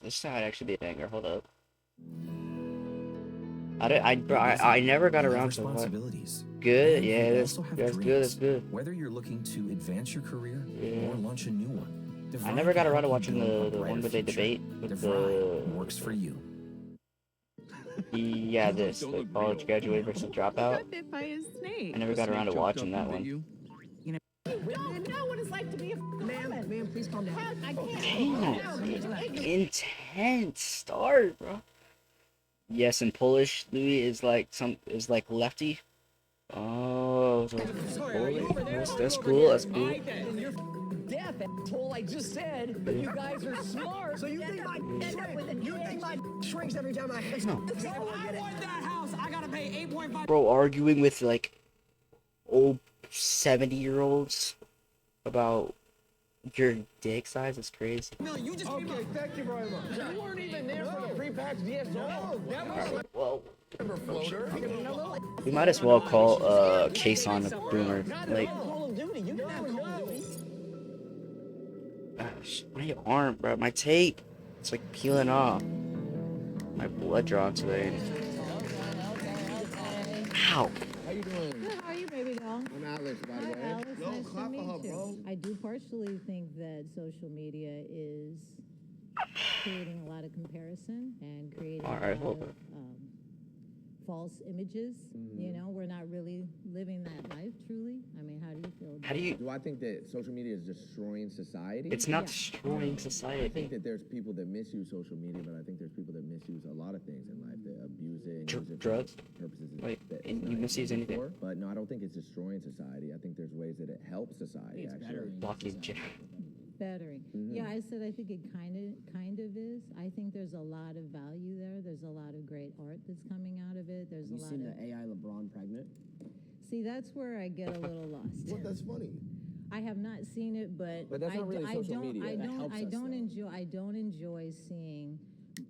This side actually be a banger. Hold up. I never got around to what. Good, yeah, that's good. That's good. Whether you're looking to advance your career or launch a new one, I never got around to watching the one where they debate with the works for you. Yeah, the college graduate versus dropout. I never got around to watching that one. You know what it's like to be a ma'am, please calm down. I Damn, intense start, bro. Yes, in Polish, Louis is like lefty. Oh, so that's cool. That's cool. Death, asshole, I just said, but you guys are smart. So you think my shrinks every time I hit? No. So I want that house. I gotta pay 8.5. Bro, arguing with like old 70-year-olds about your dick size is crazy. No, you just okay, thank you very much. You weren't even there for the pre-packed DSO. Alright, well, Floater. we might as well call Case on a boomer. Like, Call of Duty. You can have Call of Duty. gosh, my arm, bro, my tape, it's like peeling off. My blood draw today. Ow. How you doing? Good, how are you, baby doll? I'm Alex, by the way. Hi, Alex. Yo, Nice to clap for meet her, you. bro. I do partially think that social media is creating a lot of comparison and creating All right, a lot hold of false images. You know, we're not really living that life truly. I mean, how do you feel? How do you? Do I think that social media is destroying society? It's not destroying I think society. that there's people that misuse social media, but I think there's people that misuse a lot of things in life, that abuse it and use it for Drugs? purposes Like, that and it's you not misuse intended anything? for. But no, I don't think it's destroying society. I think there's ways that it helps society, actually. Blockage. Bettering. Yeah, I said I think it kind of is. I think there's a lot of value there. There's a lot of great art that's coming out of it. There's a lot of. AI LeBron pregnant? See, that's where I get a little lost. What? That's funny. I have not seen it, but But that's not really social media. I That don't, helps I us, don't though. enjoy. I don't enjoy seeing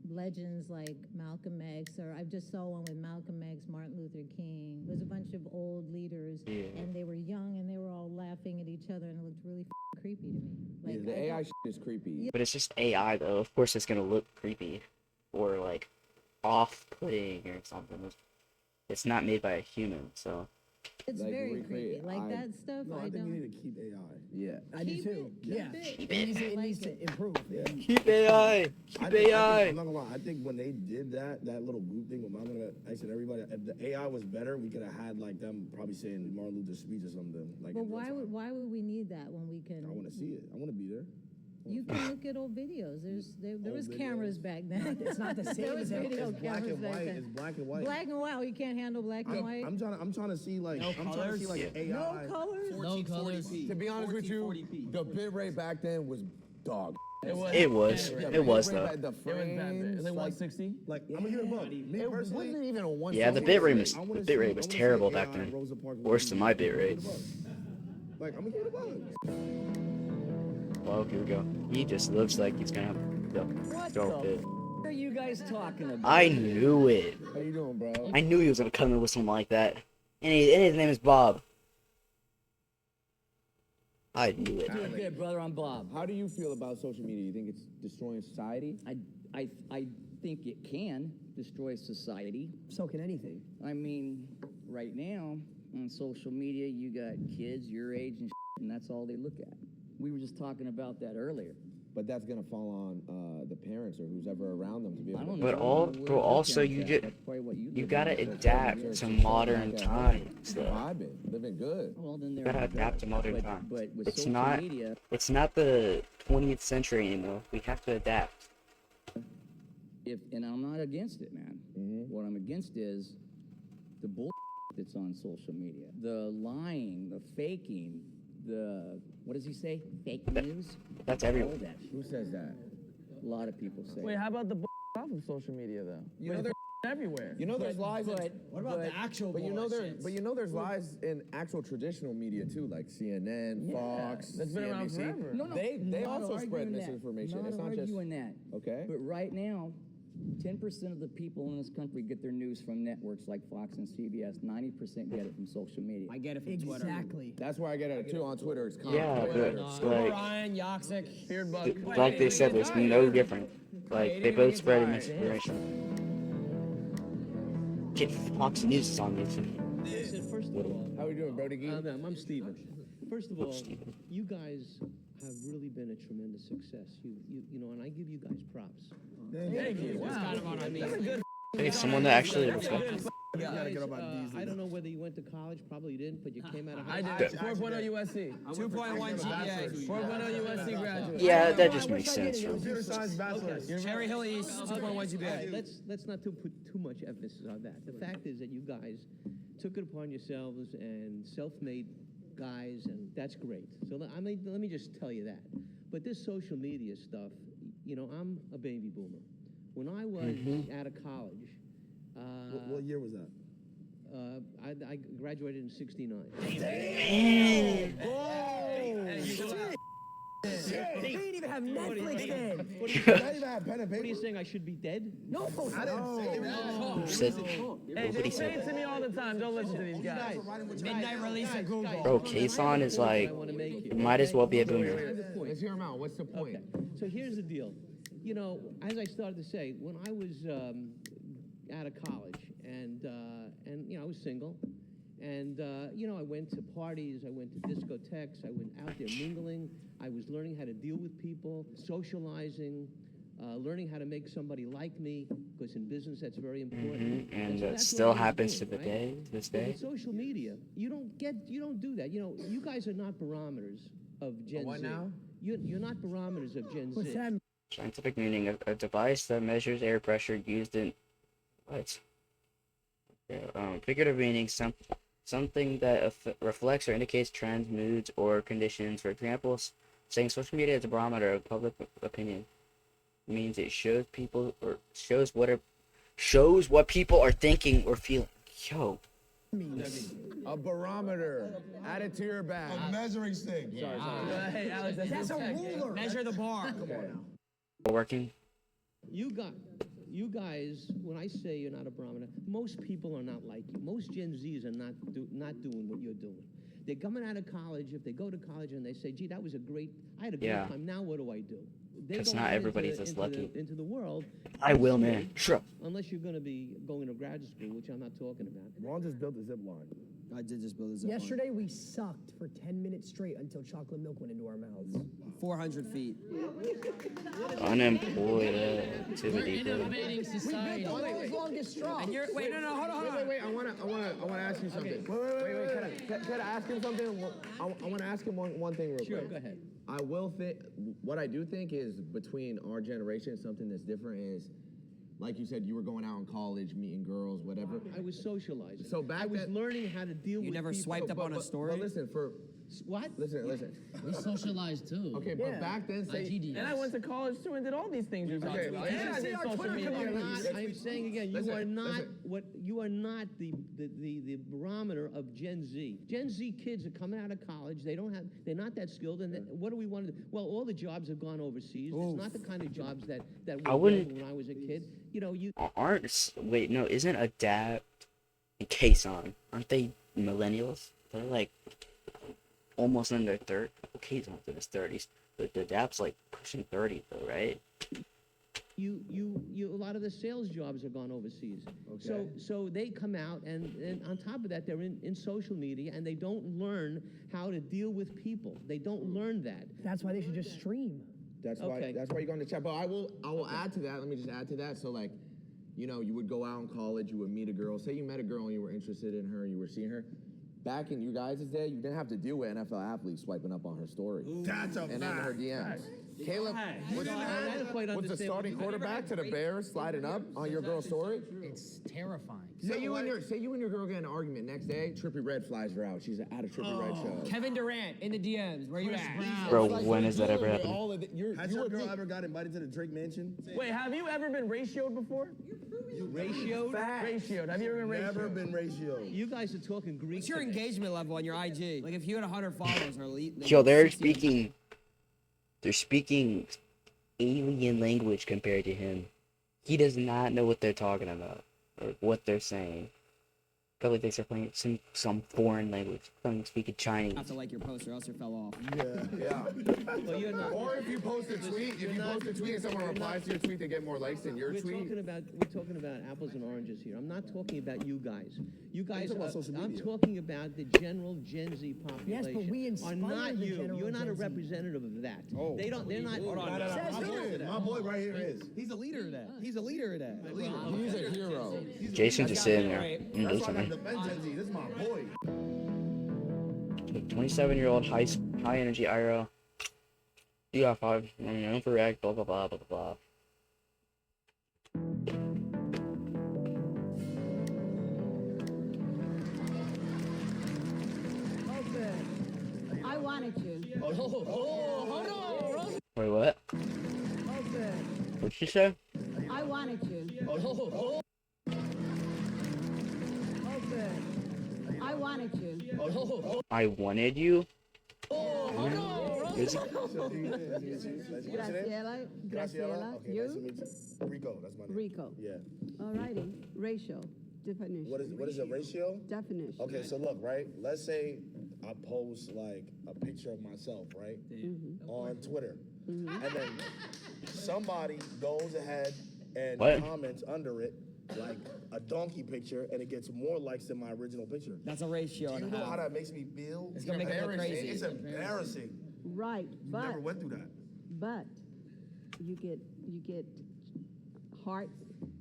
legends like Malcolm X, or I just saw one with Malcolm X, Martin Luther King. It was a bunch of old leaders, and they were young, and they were all laughing at each other, and it looked really creepy to me. Like The I AI don't- shit is creepy. But it's just AI though. Of course, it's gonna look creepy, or like off-putting or something. It's not made by a human, so. it's like, very recreate- creepy. Like I- that stuff. No, I I think we don't. need to keep AI. Yeah. I do Keep too. it, Yeah. keep It needs, I it like needs to it. improve. Yeah. Keep AI. I Keep think, AI. I'm not gonna lie. I think when they did that little group thing with Malcolm X and everybody, if the AI was better, we could have had like them probably saying Martin Luther's speech or something. Like, But in real time. why would we need that when we can? I want to see it. I want to be there. You can look at old videos. There was Old cameras videos. back then. It's not the There same was as it- video It's black cameras and back white. then. It's black and white. Black and white. Oh, you can't handle black and white. I'm trying to see like I'm trying to see like AI. No colors. No colors. To be honest with you, the bit rate back then was dog. It was. The It was bit though. rate, the frames, like 160? Like I'm gonna get a bug. Me it personally, wasn't even a one. Yeah, the bit rate was terrible back then. Rosa Parks Worse than my bit rate. Like I'm gonna get a bug. Well, here we go. He just looks like he's gonna throw a bit. What are you guys talking about? I knew it. How you doing, bro? I knew he was gonna come in with something like that. And his name is Bob. I knew it. Doing good, brother. I'm Bob. How do you feel about social media? You think it's destroying society? I think it can destroy society. So can anything. I mean, right now on social media, you got kids your age and that's all they look at. We were just talking about that earlier. But that's gonna fall on the parents or who's ever around them to be I able don't to. know. But all, where bro, your also parents you at. just That's probably what you live gotta in. adapt to modern times. Though. Vibing, living good. Well, then You there gotta you go. adapt to modern But- times. But with It's social not. media, It's not the 20th century anymore. We have to adapt. and I'm not against it, man. Mm-hmm. What I'm against is the bull that's on social media, the lying, the faking, the what does he say? Fake news. That's All everywhere. that. Who says that? A lot of people say. Wait, how about the off of social media though? You know, Everywhere. you know there's lies. What about the actual But you know bullshit? there's lies in actual traditional media too, like CNN, Fox, That's been around CNBC. forever. No, no, They not also spread arguing that. misinformation. Not It's not just arguing that. okay. But right now, 10% of the people in this country get their news from networks like Fox and CBS. 90% get it from social media. I get it from Twitter. Exactly. That's where I get it too on Twitter. It's Yeah, but it's like, Ryan, Yoxic, Beardbug. like they said, there's no different. Like, they both spread misinformation. Kid Fox News is on this. Listen, first of all, How we doing, Brody? I'm Steven. First of all, Steven. you guys have really been a tremendous success. You know, and I give you guys props. Thank you. Hey, someone that actually respects. You gotta guys, get about these. I don't know whether you went to college. Probably you didn't, but you came out of high I school. did. 4.0 USC. 2.1 GPA. 4.0 USC graduate. Yeah, that just makes sense. Computer science bachelor's. Cherry Hill East, 2.1 All GPA. right, let's not put too much emphasis on that. The fact is that you guys took it upon yourselves and self-made guys, and that's great. So let me just tell you that. But this social media stuff, you know, I'm a baby boomer. When I was out of college, What year was that? I graduated in '69. They didn't even have Netflix then. Not even have pen and What are you paper. saying? I should be dead? No, I didn't say that. Who said? Hey, Nobody they say said it to that. me all the time. Don't listen to these guys. Midnight release at Google. Bro, Kason is like, it might as well be a boomer. Let's hear him out. What's the point? Okay, so here's the deal. You know, as I started to say, when I was out of college, and you know, I was single, and you know, I went to parties, I went to discotheques, I went out there mingling. I was learning how to deal with people, socializing, learning how to make somebody like me, because in business that's very important. And so that that's still what I was happens to doing, the right? day, to this But day. with social media, you don't do that. You know, you guys are not barometers of Gen what Z. now? You're not barometers of Gen What's Z. that? Scientific meaning of a device that measures air pressure used in what? Okay, figurative meaning something that reflects or indicates trends, moods, or conditions. For example, saying social media is a barometer of public opinion means it shows people or shows what people are thinking or feeling. Yo, A barometer. Add it to your bag. A measuring stick. Hey, Alex, That's a ruler. Measure the bar. Come on now. working. You guys, when I say you're not a barometer, most people are not like you. Most Gen Zs are not doing what you're doing. They're coming out of college. If they go to college and they say, "Gee, I had a great Yeah. time. Now what do I do?" They 'Cause go not out everybody's into as the, lucky. into the world. I will, man. Sure. Unless you're going to be going to graduate school, which I'm not talking about. Ron just built a zip line. I did just build a zip line. Yesterday we sucked for 10 minutes straight until chocolate milk went into our mouths. 400 feet. Unemployed activity, bro. World's longest straw. Wait, I wanna ask you something. Wait. Can I ask him something? I wanna ask him one thing real quick. Sure, go ahead. I will think, what I do think is between our generation, something that's different is, like you said, you were going out in college, meeting girls, whatever. I was socializing. So back I was then- learning how to deal with You never people. swiped up on a story? But listen, What? listen. We socialized too. Okay, but back then, say, And I went to college too and did all these things you're talking about. okay. And I did social media. I'm saying again, you are not the barometer of Gen Z. Gen Z kids are coming out of college. They're not that skilled. And what do we want to do? Well, all the jobs have gone overseas. It's not the kind of jobs that I were wouldn't- available when I was a kid. You know, Wait, no, isn't Adapt and Kason, aren't they millennials? They're like almost in their Kason's in his 30s, but the Adapt's like pushing 30 though, right? a lot of the sales jobs have gone overseas. So they come out and on top of that, they're in social media and they don't learn how to deal with people. They don't learn that. That's why they should just stream. That's why you go in the chat. But I will add to that. Let me just add to that. So like, you know, you would go out in college, you would meet a girl. Say you met a girl and you were interested in her and you were seeing her. Back in you guys' day, you didn't have to deal with NFL athletes swiping up on her story. That's a and then her DMs. Caleb was the starting quarterback to the Bears sliding up on your girl's story. It's terrifying. Say you and your girl get in an argument next day. Trippie Red flies her out. She's at a Trippie Red show. Kevin Durant in the DMs. Where you at? Bro, when has that ever happened? Has your girl ever got invited to the Drake Mansion? Wait, have you ever been ratioed before? Ratioed? Ratioed. Have you ever been ratioed? Never been ratioed. You guys are talking Greek. What's your engagement level on your IG? Like if you had 100 followers or Yo, they're speaking alien language compared to him. He does not know what they're talking about or what they're saying. Probably thinks they're playing some foreign language, speaking Chinese. You have to like your post or else it fell off. Yeah. Well, you're not. Or if you post a tweet, and someone replies to your tweet, they get more likes than your We're tweet. talking about apples and oranges here. I'm not talking about you guys. You guys talking about social I'm media. talking about the general Gen Z population. Yes, but we are inspire not the you. general You're not a Gen Z. representative of that. Oh. They're not. Hold on. My boy right here is. He's a leader of that. Hehe's a leader of that. He's a hero. Jason's just sitting there. Right. Do That's why I something. got defend Gen Z. This is my boy. 27-year-old high energy IRL. You got 5. I'm known for react. Blah blah blah blah blah. I wanted you. Wait, what? What'd she say? I wanted you. I wanted you. I wanted you. What's your name? Graciela. Graciela. Okay, You? nice to meet you. Rico, that's my name. Rico. Yeah. Alrighty, ratio, definition. What is a ratio? Definition. Okay, so look, right? Let's say I post like a picture of myself, right? On Twitter. And then somebody goes ahead and What? comments under it like a donkey picture and it gets more likes than my original picture. That's a ratio Do you and know a how half. that makes me feel? It's gonna make it look crazy. It's embarrassing. Right, but Never went through that. but you get hearts,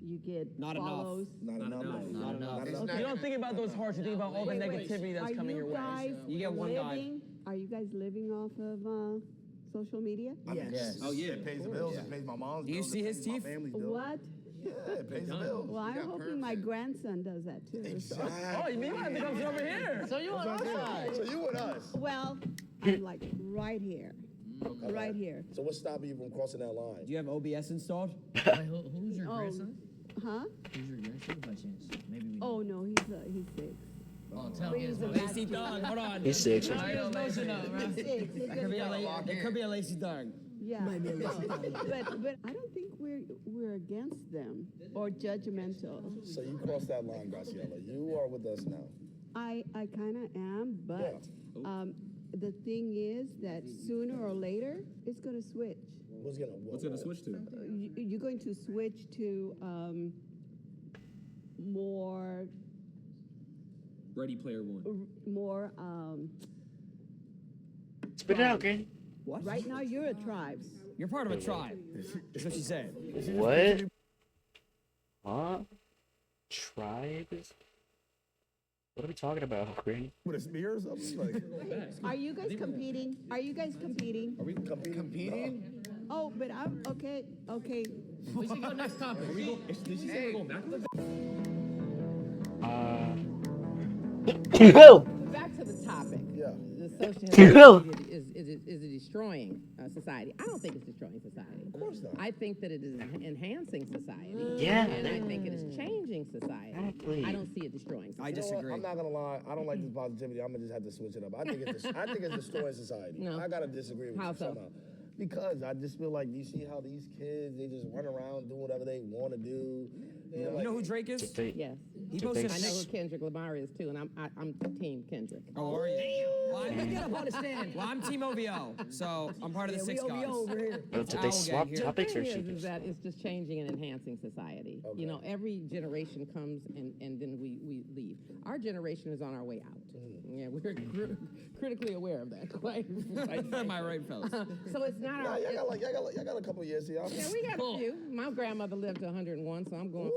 you get Not enough. follows. Not enough. Not enough. You don't think about those hearts, you think about all the negativity that's Are coming you your way. guys You get one guy. living? Are you guys living off of social media? I mean, Yes. Oh, yeah. It pays the bills. It pays my mom's Do you bills. see it his pays my teeth? family's bills. What? Yeah, it pays the bills. Well, I'm hoping my grandson does that too. Exactly. Oh, you mean have to come over here? So you on our side. So you with us. Well, I'm like right here, right here. So what's stopping you from crossing that line? Do you have OBS installed? Who's your grandson? Huh? Who's your grandson by chance? Maybe we. Oh no, he's 6. Oh, tell me. He's a Lazy dog. Hold on. He's 6. He's 6. He's That could be it could be a lazy dog. Yeah. But I don't think we're against them or judgmental. So you crossed that line, Graciela. You are with us now. I kind of am, but the thing is that sooner or later it's going to switch. What's gonna switch to? You're going to switch to more Ready Player One. more. Spit it out, Granny. What? Right now you're a tribe. You're part of a tribe. That's what she said. What? Huh? Tribes? What are we talking about, Granny? With a spear or something? Like, Are you guys competing? Are you guys competing? are we competing? Oh, but I'm okay. Okay. We should go next topic. Did she say we're going backwards? Back to the topic. Yeah. The social media is it destroying society? I don't think it's destroying society. Of course not. I think that it is enhancing society. Yeah. And I think it is changing society. Exactly. I don't see it destroying society. I You know what? disagree. I'm not gonna lie. I don't like this positivity. I'm gonna just have to switch it up. I think it's destroying society. No. I gotta disagree with How you so? somehow. Because I just feel like you see how these kids they just run around doing whatever they want to do. You know, You know who Drake is? Yes. He posted. I know who Kendrick Lamar is too, and I'm Team Kendrick. Oh, are you? Well, I'm Team OVO, so I'm part of the 6 guys. Did they Owl swap gang here. topics or The she thing is just... that it's just changing and enhancing society. Okay. You know, every generation comes and then we leave. Our generation is on our way out. Yeah, we're critically aware of that. Am I right, fellas? So it's not Nah, our. y'all got a couple of years here. Yeah, we got a few. My grandmother lived to 101, so I'm going.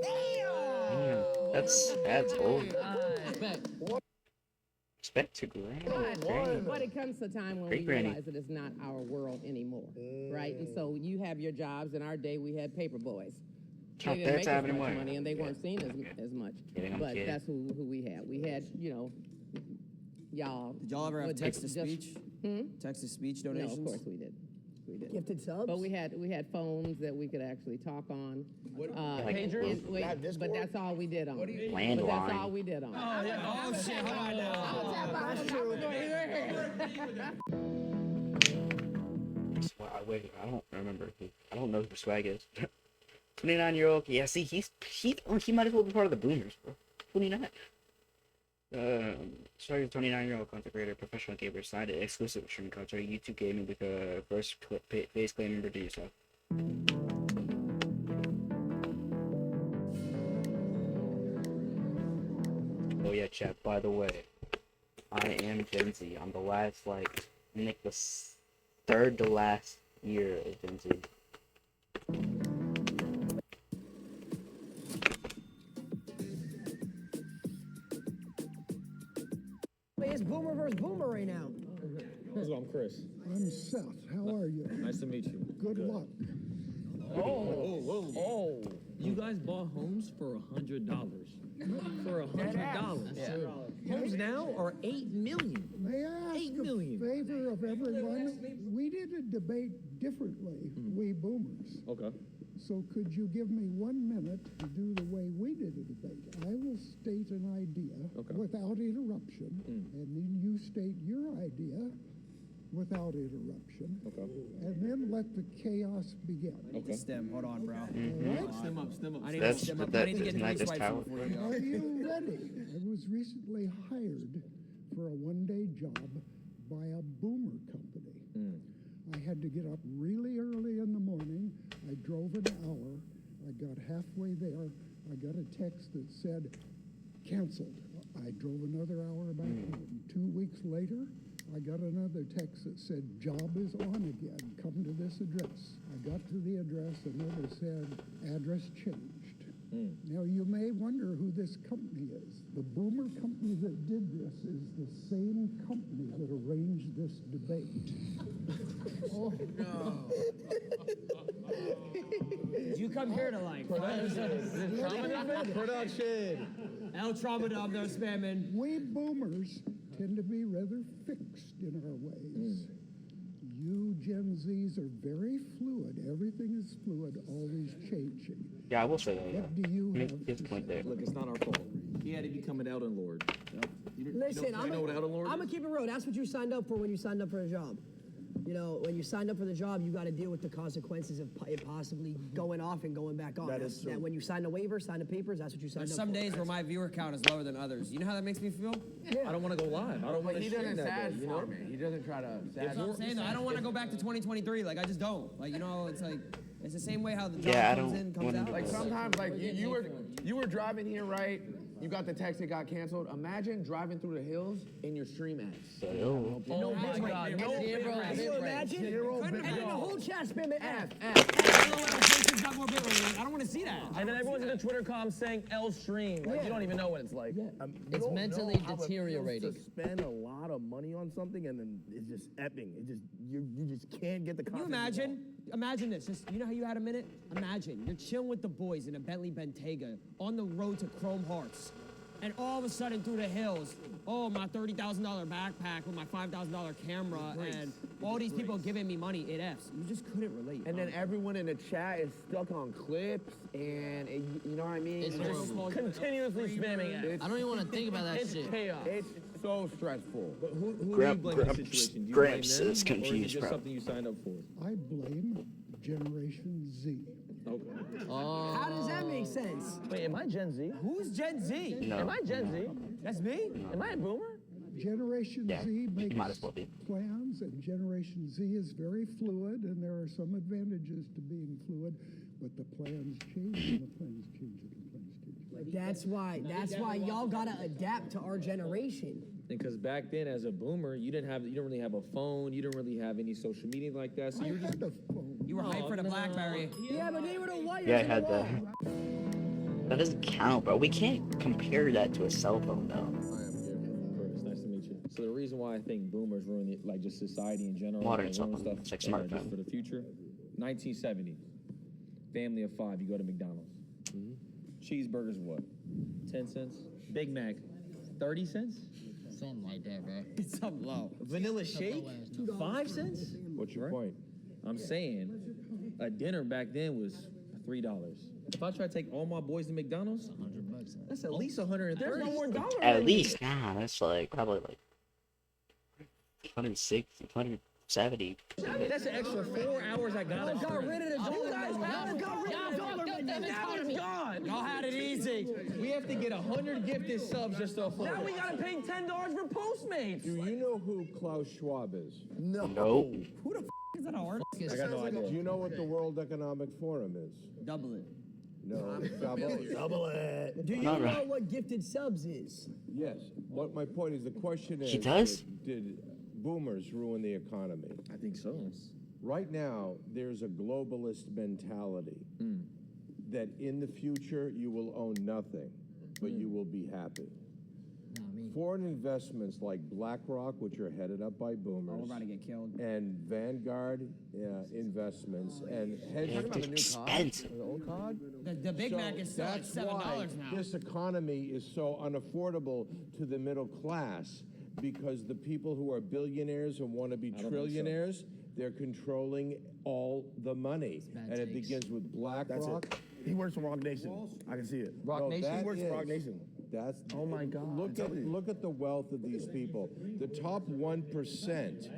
That's old. But Respect to Granny. But it comes to a time when Great we granny. realize that it's not our world anymore, right? And so you have your jobs. In our day, we had paper boys. Not They that didn't make time as much anymore. money, and they weren't seen as much. Kidding, I'm But kidding. that's who we had. We had, y'all. Did y'all ever have would text to just- speech? Text to speech donations? No, of course we did. We did. Gifted subs. But we had phones that we could actually talk on. Like pagers? But that's all we did on. But that's Landline. all we did on. Oh, shit, hold on now. Wait, I don't remember. I don't know who Swag is. 29-year-old. Yeah, see, he might as well be part of the boomers, bro. 29. Sorry, 29-year-old content creator, professional gamer, signed an exclusive streaming contract. YouTube Gaming with the first FaZe Clan member to do so. Oh yeah, chat. By the way, I am Gen Z. I'm the last, like, the third to last year of Gen Z. It's boomer versus boomer right now. I'm Chris. I'm Seth. How are you? Nice to meet you. Good luck. Oh. You guys bought homes for $100. For $100. Yeah. Homes now are $8 million. May I ask $8 million. a favor of everyone? We did a debate differently, we boomers. Okay. So could you give me 1 minute to do the way we did a debate? I will state an idea without interruption, and then you state your idea without interruption. Okay. And then let the chaos begin. Okay. Stem. Hold on, bro. Stem up. I need to stem up. I need to get nice swipes before you go. Are you ready? I was recently hired for a one-day job by a boomer company. I had to get up really early in the morning. I drove an hour. I got halfway there. I got a text that said, canceled. I drove another hour back home. 2 weeks later, I got another text that said, job is on again. Come to this address. I got to the address and it said, address changed. Now, you may wonder who this company is. The boomer company that did this is the same company that arranged this debate. Oh, no. Did you come here to, like, Production. El Trauma Dub, they're spamming. We boomers tend to be rather fixed in our ways. You Gen Zs are very fluid. Everything is fluid, always changing. Yeah, I will say that. Yeah. What do you have His to point say? there. Look, it's not our fault. He had to become an Elden Lord. Listen, I'm what Elden Lord gonna keep it real. That's what you signed up for when you signed up for a job. You know, when you signed up for the job, you got to deal with the consequences of it possibly going off and going back on. That is true. When you sign the waiver, sign the papers, that's what you signed There's up some for. days where my viewer count is lower than others. You know how that makes me feel? Yeah. I don't want to go live. I don't want to He stream doesn't that sad day, you know? farm it. He doesn't try to That's what I'm saying, though. I don't want to go back to 2023. Like, I just don't. Like, you know, it's like, it's the same way how the job comes in, comes out. Like sometimes, like you were driving here, right? You got the text, it got canceled. Imagine driving through the hills in your stream ads. Oh my God. Can you imagine? And then the whole chat spamming F. I don't want to see that. And then everyone's in the Twitter comments saying L stream. Like, you don't even know what it's like. It's mentally deteriorating. To spend a lot of money on something and then it's just epping. It just you just can't get the Can you content. imagine this? Just, you know how you had a minute? Imagine you're chilling with the boys in a Bentley Bentayga on the road to Chrome Hearts, and all of a sudden through the hills, oh, my $30,000 backpack with my $5,000 camera, and all these people giving me money, it F's. You just couldn't relate. And then everyone in the chat is stuck on clips, and you know what I mean? It's continuously spamming it. I don't even want to think about that It's shit. chaos. It's so stressful. But who do you blame in this situation? Do you blame Gramps them, is or confused, is it just bro. something you signed up for? I blame Generation Z. Okay. How does that make sense? Wait, am I Gen Z? Who's Gen Z? No. Am I Gen Z? That's me? Am I a boomer? Generation Yeah, Z you makes might as well be. plans, and Generation Z is very fluid, and there are some advantages to being fluid, but the plans change, and the plans change, and the plans change. That's why y'all gotta adapt to our generation. Because back then, as a boomer, you didn't really have a phone. You didn't really have any social media like that. So I you were just had a phone. You were hyped for the BlackBerry. Yeah, but they were the wires Yeah, I in the had wall. that. That doesn't count, bro. We can't compare that to a cell phone, though. Chris, nice to meet you. So the reason why I think boomers ruin it, like just society in general, Modern like, cell ruin phone, stuff it's like just smartphone. for the future. 1970, family of 5, you go to McDonald's. Cheeseburgers, what? 10 cents. Big Mac, 30 cents. Something like that, bro. It's something low. Vanilla shake, 5 cents. What's your point? I'm saying a dinner back then was $3. If I try to take all my boys to McDonald's, $100. that's at least 130. There's no more dollar. At least, nah, that's like probably like 160, 170. That's an extra 4 hours I got. Got rid of the dollar. guys never got rid of dollar Now it's gone. Y'all had it easy. We have to get 100 gifted subs just to afford Now it. we gotta pay $10 for Postmates. Do you know who Klaus Schwab is? Nope. Who the f is that artist? I got no idea. Do you know what the World Economic Forum is? Double it. No, double it. Do you Not know right. what gifted subs is? Yes. What my point is, the question is, He does? did boomers ruin the economy? I think so. Right now, there's a globalist mentality that in the future you will own nothing, but you will be happy. Foreign investments like BlackRock, which are headed up by boomers, We're about to get killed. and Vanguard investments, and hedge Yeah, funds. they're expensive. The old card? The Big Mac is still like that's $7 why now. this economy is so unaffordable to the middle class, because the people who are billionaires and want to be think so. trillionaires, they're controlling all the money. And it begins with That's BlackRock. it. He works for Rock Nation. I can see it. Rock No, Nation? that He works for Rock is- Nation. That's Oh my God. Look at the wealth of these people. The top 1%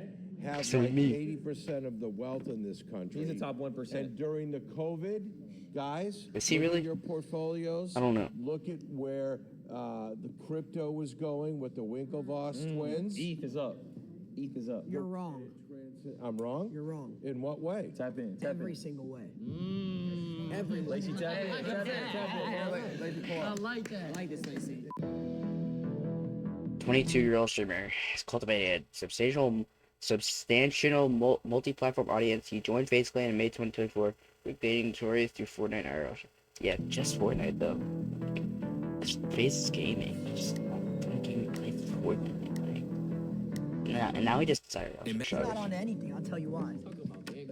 have So like me. 80% of the wealth in this country. He's the top 1%. And during the COVID, guys, Is he look at really? your portfolios. I don't know. Look at where the crypto was going with the Winklevoss twins. ETH is up. ETH is up. You're wrong. I'm wrong? You're wrong. In what way? Tap in. Tap Every in. single way. Every way. Lacey, tap in. Tap in. Tap in. I like that. I like this, Lacey. 22-year-old streamer has cultivated substantial multi-platform audience. He joined FaZe Clan in May 2024, gaining notorious through Fortnite IRL. Yeah, just Fortnite though. FaZe is gaming. Just fucking play Fortnite. Like, and now he just decided. It's not on anything. I'll tell you why.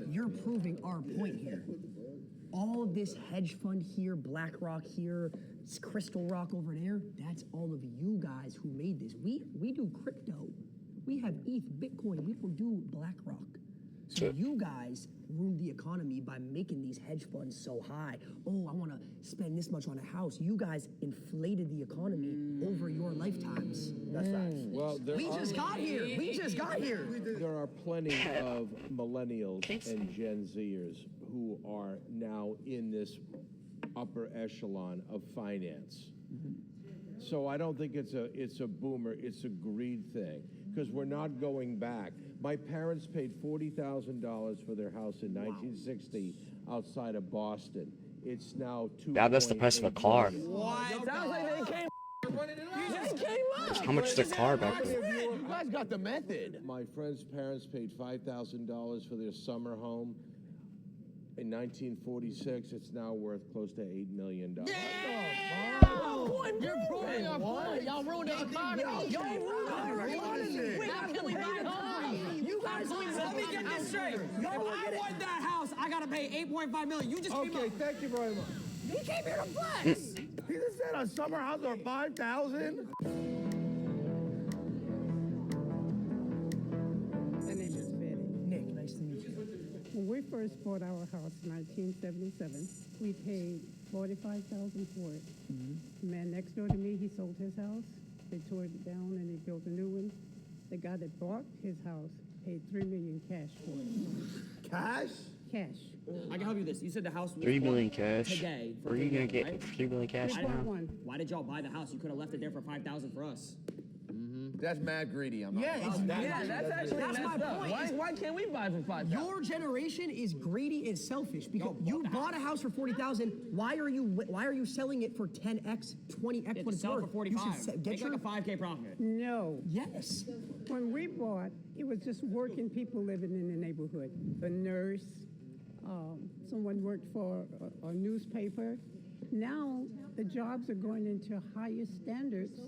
You're proving our point here. All this hedge fund here, BlackRock here, Crystal Rock over there, that's all of you guys who made this. We do crypto. We have ETH, Bitcoin. We don't do BlackRock. So you guys ruined the economy by making these hedge funds so high. Oh, I want to spend this much on a house. You guys inflated the economy over your lifetimes. That's facts. Well, We just got here. We just got here. There are plenty of millennials and Gen Zers who are now in this upper echelon of finance. So I don't think it's a boomer, it's a greed thing, because we're not going back. My parents paid $40,000 for their house in 1960 outside of Boston. It's now Yeah, that's the price of a car. What? Sounds like they came. You just came up. How much is a car back then? You guys got the method. My friend's parents paid $5,000 for their summer home. In 1946, it's now worth close to $8 million. You're proving our point. Y'all ruined the economy. Y'all ruined our economy. How can we buy homes? You guys, Let me get this straight. If I want that house, I gotta pay $8.5 million. You just came Okay, up. thank you very much. he came here to flex. He just said a summer house for 5,000. My name is Betty. Nick, nice to meet you. When we first bought our house in 1977, we paid $45,000 for it. The man next door to me, he sold his house. They tore it down and he built a new one. The guy that bought his house paid $3 million cash for it. Cash? Cash. I can help you with this. You said the house was $3 million bought cash. today. for Where are you $3 gonna million, get right? $3 million cash We now? bought one. Why did y'all buy the house? You could have left it there for $5,000 for us. That's mad greedy. I'm not. Yeah, it's Yeah, that's actually that's my messed up. point. Why can't we buy for $5,000? Your generation is greedy and selfish because you bought a house for $40,000. Why are you selling it for 10x, 20x It's what it's sell worth? for 45. You should Make like a 5K profit. No. Yes. When we bought, it was just working people living in the neighborhood. A nurse, someone worked for a newspaper. Now the jobs are going into higher standards,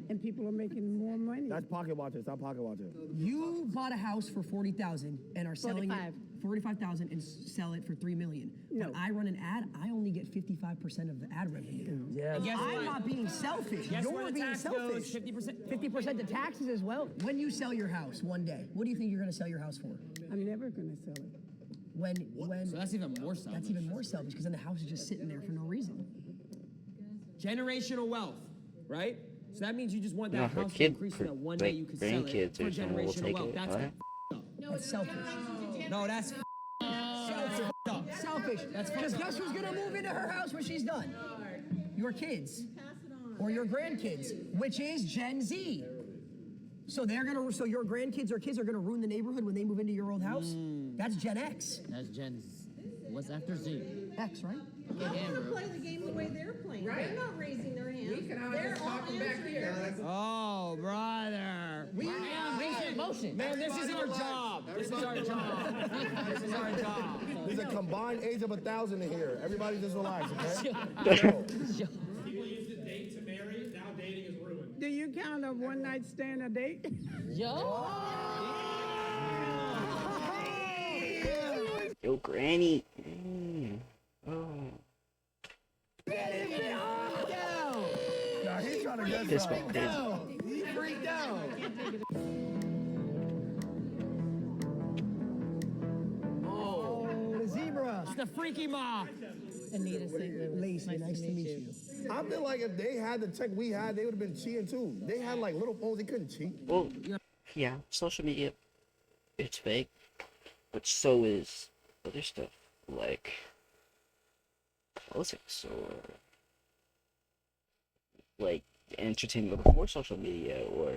and people are making more money. That's pocket watching. Stop pocket watching. You bought a house for $40,000 and are selling it $45,000 and sell it for $3 million. No. When I run an ad, I only get 55% of the ad revenue. Yeah. Guess I'm what? not being selfish. Guess where You're the being tax selfish. goes? 50%. 50% to taxes as well. When you sell your house one day, what do you think you're going to sell your house for? I'm never going to sell it. When So that's even more selfish. that's even more selfish because then the house is just sitting there for no reason. Generational wealth, right? So that means you just want that No, her house to kid, increase so that one day like, you can sell it grandkids for or someone will generational take wealth. it. That's What? f***ed up. That's selfish. No, that's f***ed up. Selfish. wish. Because guess who's gonna move into her house when she's done? Your kids. Or your grandkids, which is Gen Z. So so your grandkids or kids are gonna ruin the neighborhood when they move into your old house? That's Gen X. That's Gen Z. What's after Z? X, right? I'm gonna play the game the way they're playing. Right. They're not raising their hands. We can all They're just all talk back answering here. their- Oh, brother. We in motion. Man, this is our job. This is our job. This is our job. There's a combined age of 1,000 in here. Everybody just relax, okay? People used to date to marry. Now dating is ruined. Do you count a one night stand a date? Yo. Yo, Granny. Oh. Nah, he's trying to get This some. one did. He freaked out. Oh, the zebra. It's the freaky ma. Anita St. Louis. Lacey, nice to meet you. I feel like if they had the tech we had, they would have been cheating too. They had like little phones, they couldn't cheat. Well, yeah, social media, it's fake, but so is other stuff like politics or like entertainment before social media or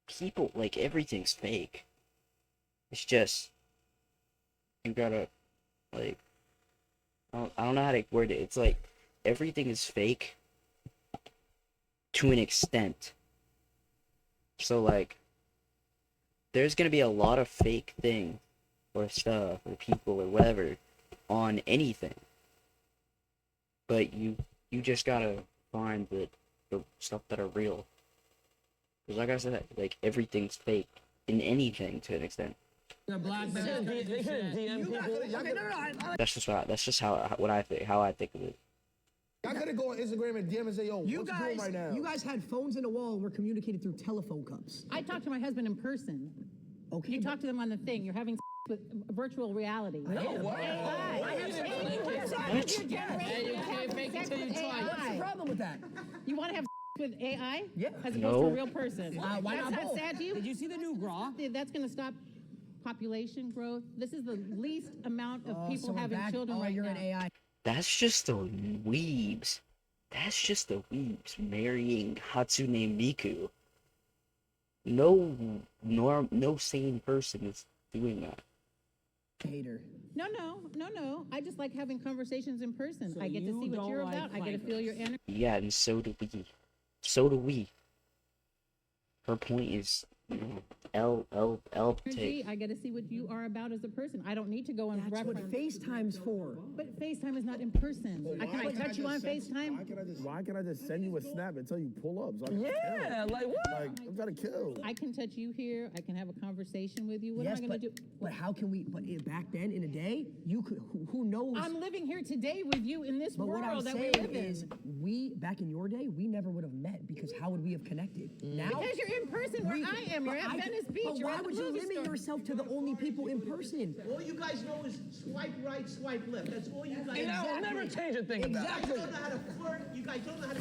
people. Like everything's fake. It's just you gotta like I don't know how to word it. It's like everything is fake to an extent. So like there's gonna be a lot of fake thing or stuff or people or whatever on anything. But you just gotta find the stuff that are real. Because like I said, like everything's fake in anything to an extent. The black They could DM people. That's just how I think of it. I could have go on Instagram and DM and say, yo, what you doing right now? You guys had phones in a wall and were communicating through telephone cups. I talked to my husband in person. Okay. You talk to them on the thing. You're having with virtual reality. Oh, wow. What's you can't fake it till you try. What's the problem with that? You want to have with AI? Yeah. As opposed to No. a real person. Why not That's both? not sad to you? Did you see the new Graw? That's going to stop population growth. This is the least amount of people so we're having back- children right you're now. an AI. That's just the weebs. That's just the weebs marrying Hatsune Miku. No sane person is doing that. Hater. No. I just like having conversations in person. So I get to you see what don't you're like about. I get to feel your energy. Yeah, and so do we. So do we. Her point is, L take. I get to see what you are about as a person. I don't need to go and That's what reference. FaceTime's for. But FaceTime is not in person. Can I touch you on FaceTime? Why can I just send you a snap and tell you pull up? So I can Yeah, like what? kill? Like, I'm trying to kill. I can touch you here. I can have a conversation with you. What Yes, am I going to do? but how can we? But back then, in a day, you could. Who knows? I'm living here today with you in this But what I'm world that we saying live is, in. we back in your day, we never would have met because how would we have connected? Now, Because you're in person where I am. You're at Venice Beach. But You're why at the would you movie limit store. yourself to the only people in person? All you guys know is swipe right, swipe left. That's all you guys And that will never change a thing about it. You guys don't know how to flirt. You guys don't know how to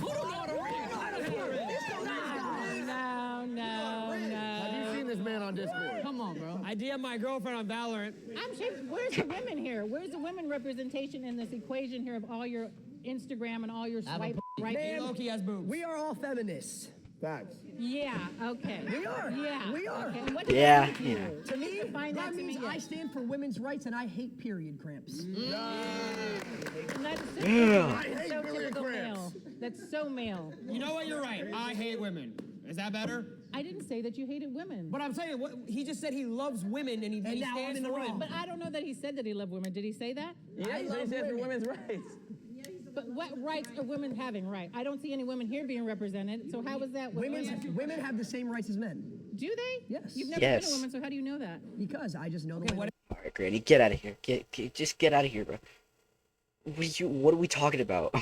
No. Have you seen this man on Discord? Come on, bro. I DM my girlfriend on Valorant. I'm sure. Where's the women here? Where's the women representation in this equation here of all your Instagram and all your swipe right? Man, Loki has boobs. we are all feminists. Facts. Yeah. Okay. We are. Yeah. We are. Okay. And what does Yeah, that mean to yeah. you? To me, Define that to means me, I yeah. stand for women's rights and I hate period cramps. And that's so, Yeah. that's so typical male. That's so male. You know what? You're right. I hate women. Is that better? I didn't say that you hated women. But I'm saying, he just said he loves women and he now I'm stands in the for wrong. it. But I don't know that he said that he loved women. Did he say that? Yeah, he said for women's rights. But what rights are women having? Right. I don't see any women here being represented. So how is that? With Women have the same rights as men. Do they? Yes. You've never Yes. been a woman, so how do you know that? Because I just know the way. All right, Granny, get out of here. Just get out of here, bro. What are we talking about?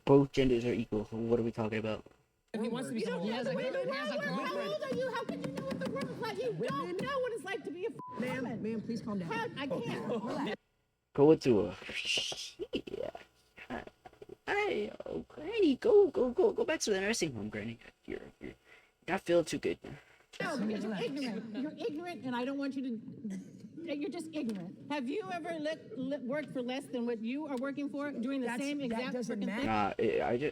Both genders are equal. What are we talking about? If he wants to be You don't someone, he know has a the women. girlfriend, he has a How girlfriend. old are you? How can you know what the world's like? You don't know what it's like to be a woman. Ma'am, please calm down. How? I can't. Go to a. Yeah. Hey, oh, Granny, go back to the nursing home, Granny. You're not feeling too good. No, because you're ignorant. You're ignorant, and I don't want you to you're just ignorant. Have you ever worked for less than what you are working for, doing the same exact freaking thing? Nah,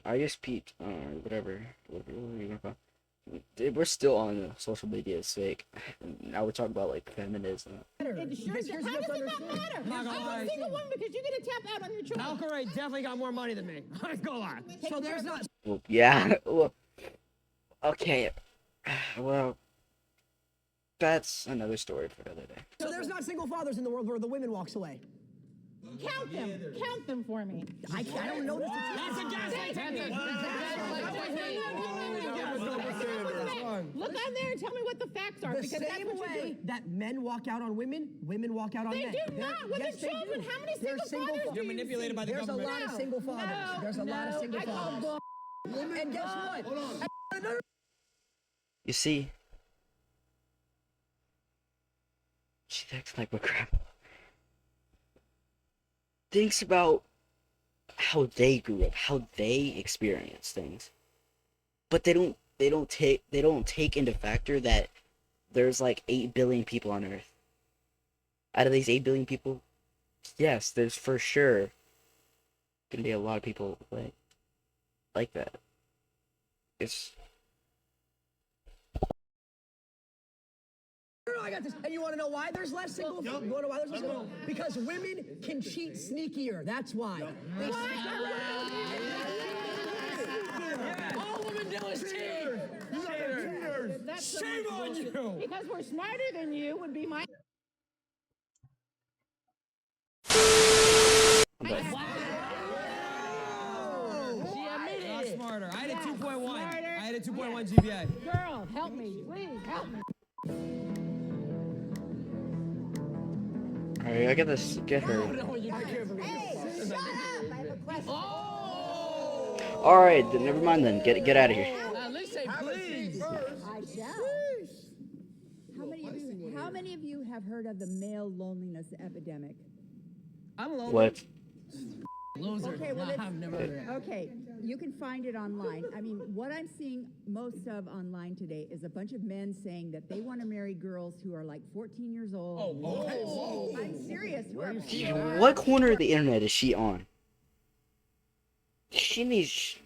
I just peeped. Whatever you gonna call. We're still on social media. It's fake. Now we're talking about like feminism. It sure does. How does it not matter? I'm a single woman because you get to tap out on your choice. Valkyrie definitely got more money than me. I ain't gonna lie. So there's not. Well, yeah. Well, okay. Well, that's another story for another day. So there's not single fathers in the world where the women walks away. Count them for me. I don't know this. That's a gaslight technique. Look on there and tell me what the facts are. The because that's same what you're way doing. that men walk out on women, women walk out on They men. do not. With the children, how many single fathers do You're you manipulated see? by the There's government. a lot of single fathers. There's a lot of single fathers. And guess what? Hold on. You see, she thinks like my grandma. Thinks about how they grew up, how they experience things, but they don't take into factor that there's like 8 billion people on Earth. Out of these 8 billion people, yes, there's for sure gonna be a lot of people like that. It's I got this. And you want to know why there's less single? You want to know why there's less single? Because women can cheat sneakier. That's why. They All women do is cheat. That's Shame on you. Because we're smarter than you would be my. Not smarter. I had a 2.1. I had a 2.1 GPA. Girl, help me. Please help me. alright. I gotta get her. Hey, shut up! I have a question. All right, then never mind. Then get out of here. At least say please. I shall. How many of you have heard of the male loneliness epidemic? I'm lonely. What? Loser. Okay, well, I've never heard of it. Okay, you can find it online. I mean, what I'm seeing most of online today is a bunch of men saying that they want to marry girls who are like 14 years old. Oh, I'm serious. What corner of the internet is she on? She needs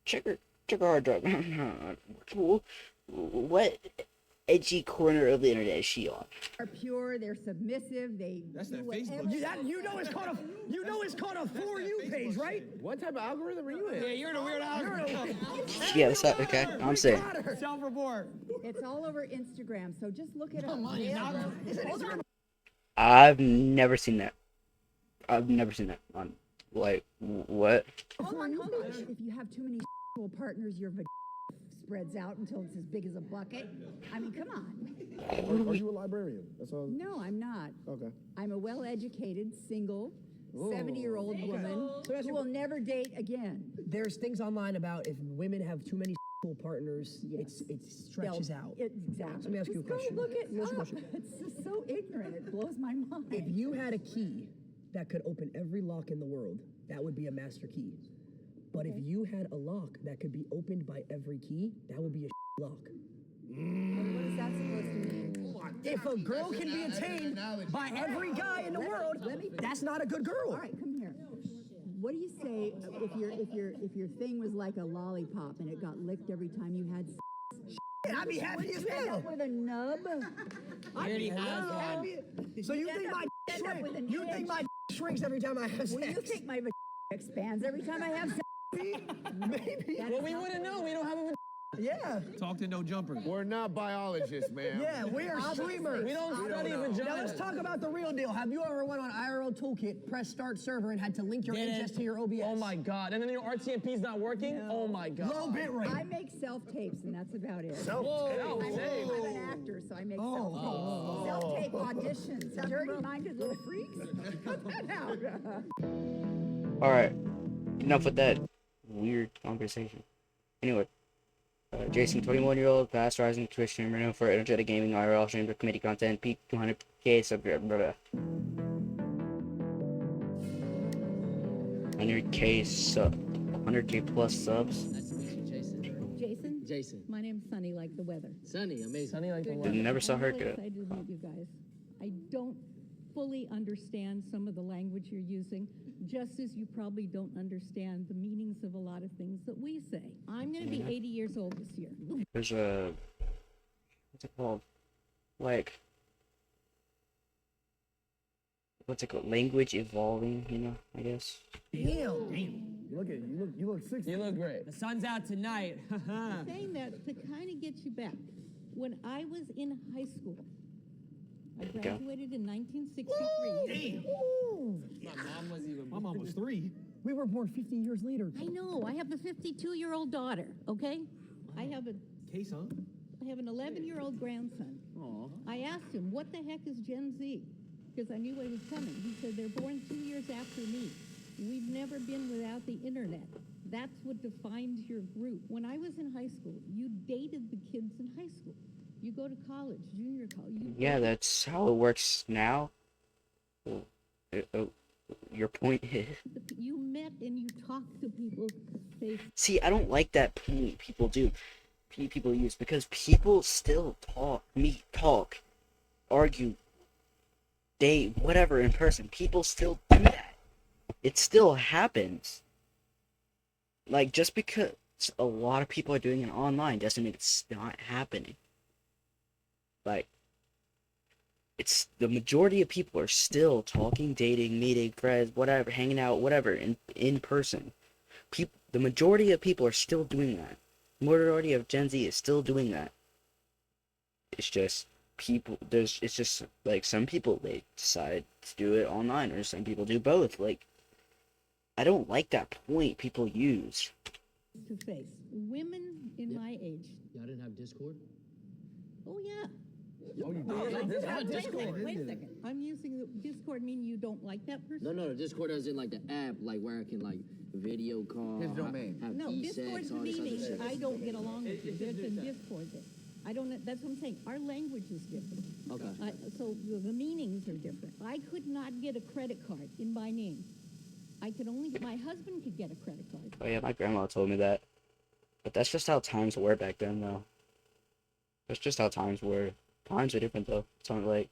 check her hard drive. What edgy corner of the internet is she on? Are pure. They're submissive. They. That's do that whatever- Facebook. You know it's called a For You page, right? What type of algorithm are you in? Yeah, you're in a weird algorithm. Yeah, that's not, okay. I'm saying. Self-report. It's all over Instagram, so just look it up. I've never seen that. I've never seen that on like what? Hold on. If you have too many partners, your spreads out until it's as big as a bucket. I mean, come on. Are you a librarian? That's all. No, I'm not. Okay. I'm a well-educated, single, 70-year-old woman who will never date again. There's things online about if women have too many partners, it stretches out. Exactly. Let me ask you a Just question. Go look it Let me ask you a up. question. It's just so ignorant. It blows my mind. If you had a key that could open every lock in the world, that would be a master key. But if you had a lock that could be opened by every key, that would be a lock. What is that supposed to mean? If a girl can be attained by every guy in the world, that's not a good girl. All right, come here. What do you say if your thing was like a lollipop and it got licked every time you had sex? I'd be happy as End hell. up with a nub? So you think my shrinks every time I have sex? Well, you think my expands every time I have sex? Maybe. Well, we wouldn't know. We don't have a. Yeah. Talk to no jumper. We're not biologists, man. Yeah, we are streamers. We don't study Now vagina. let's talk about the real deal. Have you ever went on IRL Toolkit, press start server, and had to link your ingest to your OBS? Oh my god. And then your RTMP's not working? No. Oh my god. Low bit rate. I make self-tapes, and that's about it. Self-tapes? I'm an actor, so I make self-tapes. Self-tape auditions. Dirty-minded little freaks. Cut that out. All right, enough with that weird conversation. Anyway, Jason, 21-year-old, fast rising Twitch streamer known for energetic gaming, IRL stream, committee content, peak 200k subscriber. 100k plus subs. Nice to meet you, Jason. Jason? Jason. My name's Sunny like the weather. Sunny, amazing. Sunny like the I weather. never saw her I'm really good. excited to meet you guys. I don't fully understand some of the language you're using, just as you probably don't understand the meanings of a lot of things that we say. I'm going to be 80 years old this year. There's a, what's it called? Like, what's it called? Language evolving, you know, I guess. Look at you. You look 60. You look great. The sun's out tonight. Saying that to kind of get you back. When I was in high school, I graduated in 1963. My mom was 3. We were born 50 years later. I know. I have a 52-year-old daughter, okay? I have an 11-year-old grandson. I asked him, what the heck is Gen Z? Because I knew I was coming. He said, they're born 2 years after me. We've never been without the internet. That's what defines your group. When I was in high school, you dated the kids in high school. You go to college, junior college. Yeah, that's how it works now. Your point is... You met and you talked to people. See, I don't like that point people use, because people still talk, argue, date, whatever in person. People still do that. It still happens. Like, just because a lot of people are doing it online doesn't mean it's not happening. Like, it's the majority of people are still talking, dating, meeting friends, whatever, hanging out, whatever, in person. The majority of people are still doing that. Majority of Gen Z is still doing that. It's just it's just like some people, they decide to do it online, or some people do both. Like, I don't like that point people use. To face women in my age. Y'all didn't have Discord? Oh yeah. Oh, you did? Wait a second. I'm using Discord, meaning you don't like that person? No, Discord as in like the app, like where I can like video call. His domain. Have No, Discord's all this other meaning shit. I don't get along with you. There's a Discord there. I don't. That's what I'm saying. Our language is different. Okay. So the meanings are different. I could not get a credit card in my name. I could only. My husband could get a credit card. Oh yeah, my grandma told me that. But that's just how times were back then, though. That's just how times were. Times are different, though. It's not like...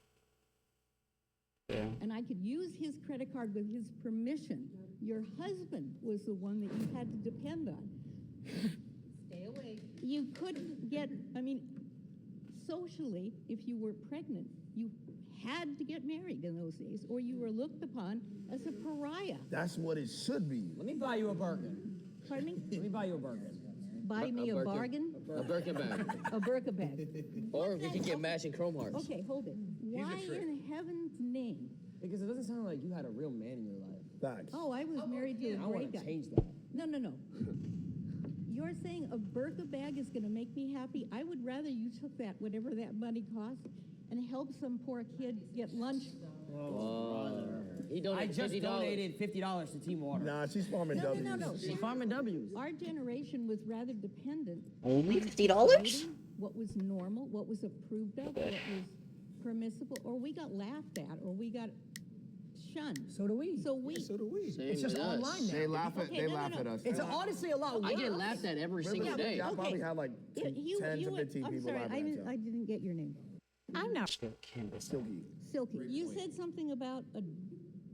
Yeah. And I could use his credit card with his permission. Your husband was the one that you had to depend on. Stay away. You couldn't get, socially, if you were pregnant, you had to get married in those days, or you were looked upon as a pariah. That's what it should be. Let me buy you a burger. Pardon me? Let me buy you a burger. Buy me a bargain? A Birkin bag. A Birkin bag. Or we could get matching Chrome Hearts. Okay, hold it. Why in heaven's name? Because it doesn't sound like you had a real man in your life. Facts. Oh, I was married to a I want great to guy. change that. No. You're saying a Birkin bag is going to make me happy? I would rather you took that, whatever that money costs, and help some poor kid get lunch. He donated I just $50. donated $50 to Team Water. Nah, she's farming W's. No. She's farming W's. Our generation was rather dependent. Only on $50? promoting What was normal, what was approved of, what was permissible, or we got laughed at, or we got shunned. So do we. So we. Same It's just with us. online now. They laugh at Okay, no. at us. It's honestly a lot worse. I get laughed at every single day. Y'all probably had like 10 to 15 I'm people sorry, laughing at y'all. I didn't get your name. I'm not. Silky. Silky. You said something about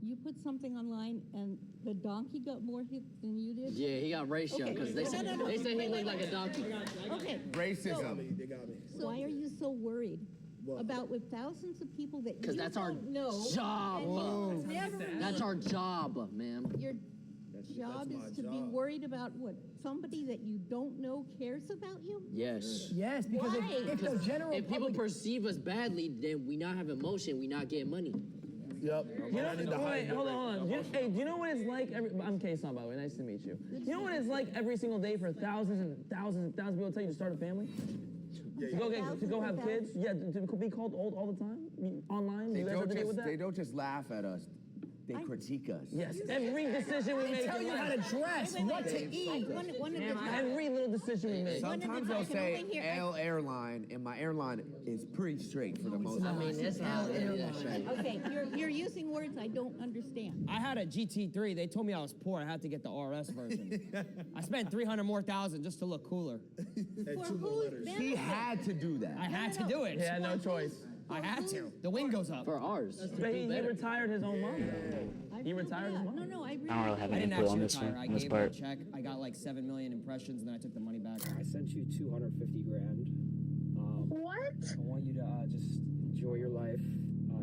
you put something online and the donkey got more hits than you did? Yeah, he got race shot because they said he looked like a donkey. Okay. Racism. They got me. So why are you so worried about with thousands of people that you Because that's our don't know? job. and you've never That's met? our job, ma'am. Your job is to be worried about what somebody that you don't know cares about you? Yes. Yes, because Why? if the general If people public... perceive us badly, then we not have emotion, we not getting money. Yep. You know, wait, hold on. Do you know what it's like? I'm Kason, by the way. Nice to meet you. You know what it's like every single day for thousands and thousands and thousands of people tell you to start a family? To go have kids? Yeah, to be called old all the time? Online? They You guys have to deal with that? they don't just laugh at us. They critique us. Yes, every decision we make. tell you how to dress, what to eat. Every little decision we make. Sometimes they'll say L airline, and my airline is pretty straight for the most part. I mean, it's not Okay, you're using words I don't understand. I had a GT3. They told me I was poor. I had to get the RS version. I spent $300,000 more just to look cooler. For whose benefit? He had to do that. I had to do it. He had no choice. I had to. The wing goes up. For ours. But he retired his own mom, though. He retired his mom. No, I really I don't really have I any didn't input on actually this retire. one, I on this gave him a part. check. I got like 7 million impressions, and then I took the money back. I sent you 250 grand. What? I want you to just enjoy your life,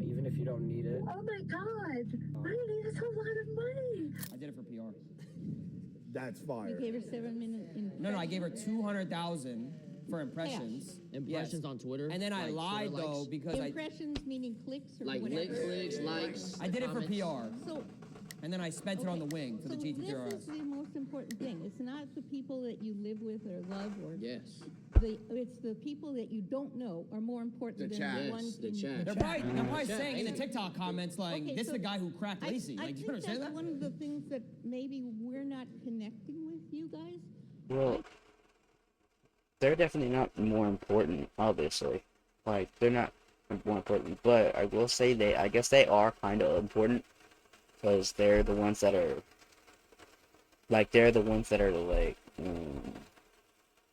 even if you don't need it. Oh my God! I need a lot of money. I did it for PR. That's You fire. gave her 7 minutes. No, I gave her 200,000 for impressions. Impressions on Twitter. And then I like lied Twitter though likes? because Impressions meaning clicks or Like whatever. clicks, likes. I did it for comments. PR. So, And then I spent it on the wing for so the GT3RS. this is the most important thing. It's not the people that you live with or love or Yes. it's the people that you don't know are more important The than chat. the Yes, ones the in chat. They're probably saying in the TikTok comments like, Okay, this is so the guy who cracked Lacey. I Like, think you understand that's that? one of the things that maybe we're not connecting with you guys. Well, they're definitely not more important, obviously. Like, they're not more important, but I will say I guess they are kind of important, because they're the ones that are, like,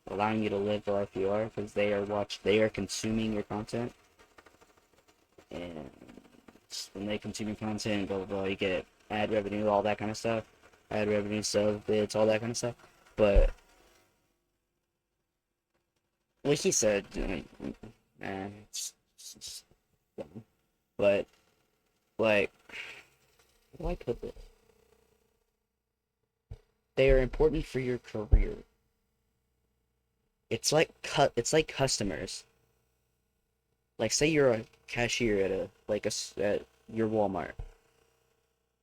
allowing you to live the life you are, because they are consuming your content, and when they consume your content, blah, blah, blah, you get ad revenue, all that kind of stuff, sub bids, all that kind of stuff, but like he said, it's dumb. But, like, how do I put this? They are important for your career. It's like customers. Like, say you're a cashier at your Walmart.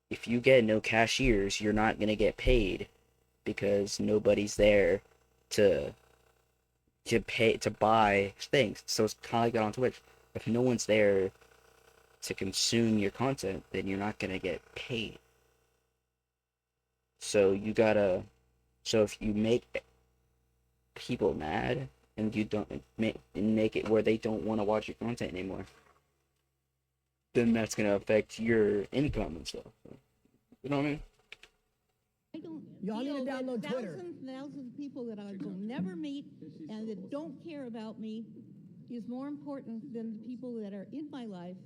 If you get no cashiers, you're not gonna get paid because nobody's there to buy things. So it's kind of like that on Twitch. If no one's there to consume your content, then you're not gonna get paid. So if you make people mad and you don't make it where they don't want to watch your content anymore, then that's gonna affect your income and stuff. You know what I mean? I don't Y'all need to feel that download Twitter. thousands of people that I will never meet and that don't care about me is more important than the people that are in my life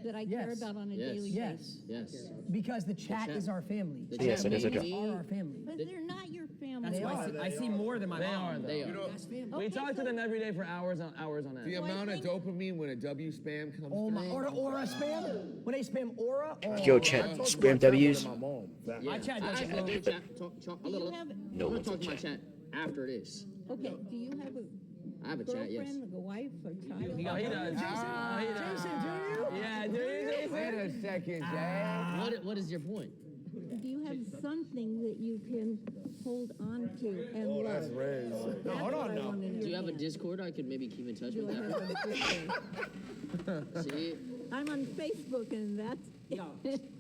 that I care Yes. about on a Yes. daily Yes. basis. Yes. Because the chat is our family. The Yes, chat it is a community Are our family. But they're not your family. That's why I see more than my They mom. are, though. They are. You know, That's family. We talk to them every day for hours on end. The amount of dopamine when a W spam comes Oh my, through. or aura spam? When they spam aura? Oh, Yo, chat, spam W's. My chat does I it. do chat. Talk. Do you have No I'm gonna one's talk in to my chat. chat after this. okay? Do you have I have a chat. Yes. girlfriend, a wife, a child? Oh, he does. Oh, he does. Jason, do you? Yeah, do you, Jason? Wait a second, Jay. What is your point? Do you have something that you can hold on to and Oh, love? that's Riz. That's what I wanted to Do you have a know. Discord I could maybe keep in touch Do with? I have a Discord? See? I'm on Facebook and that's See,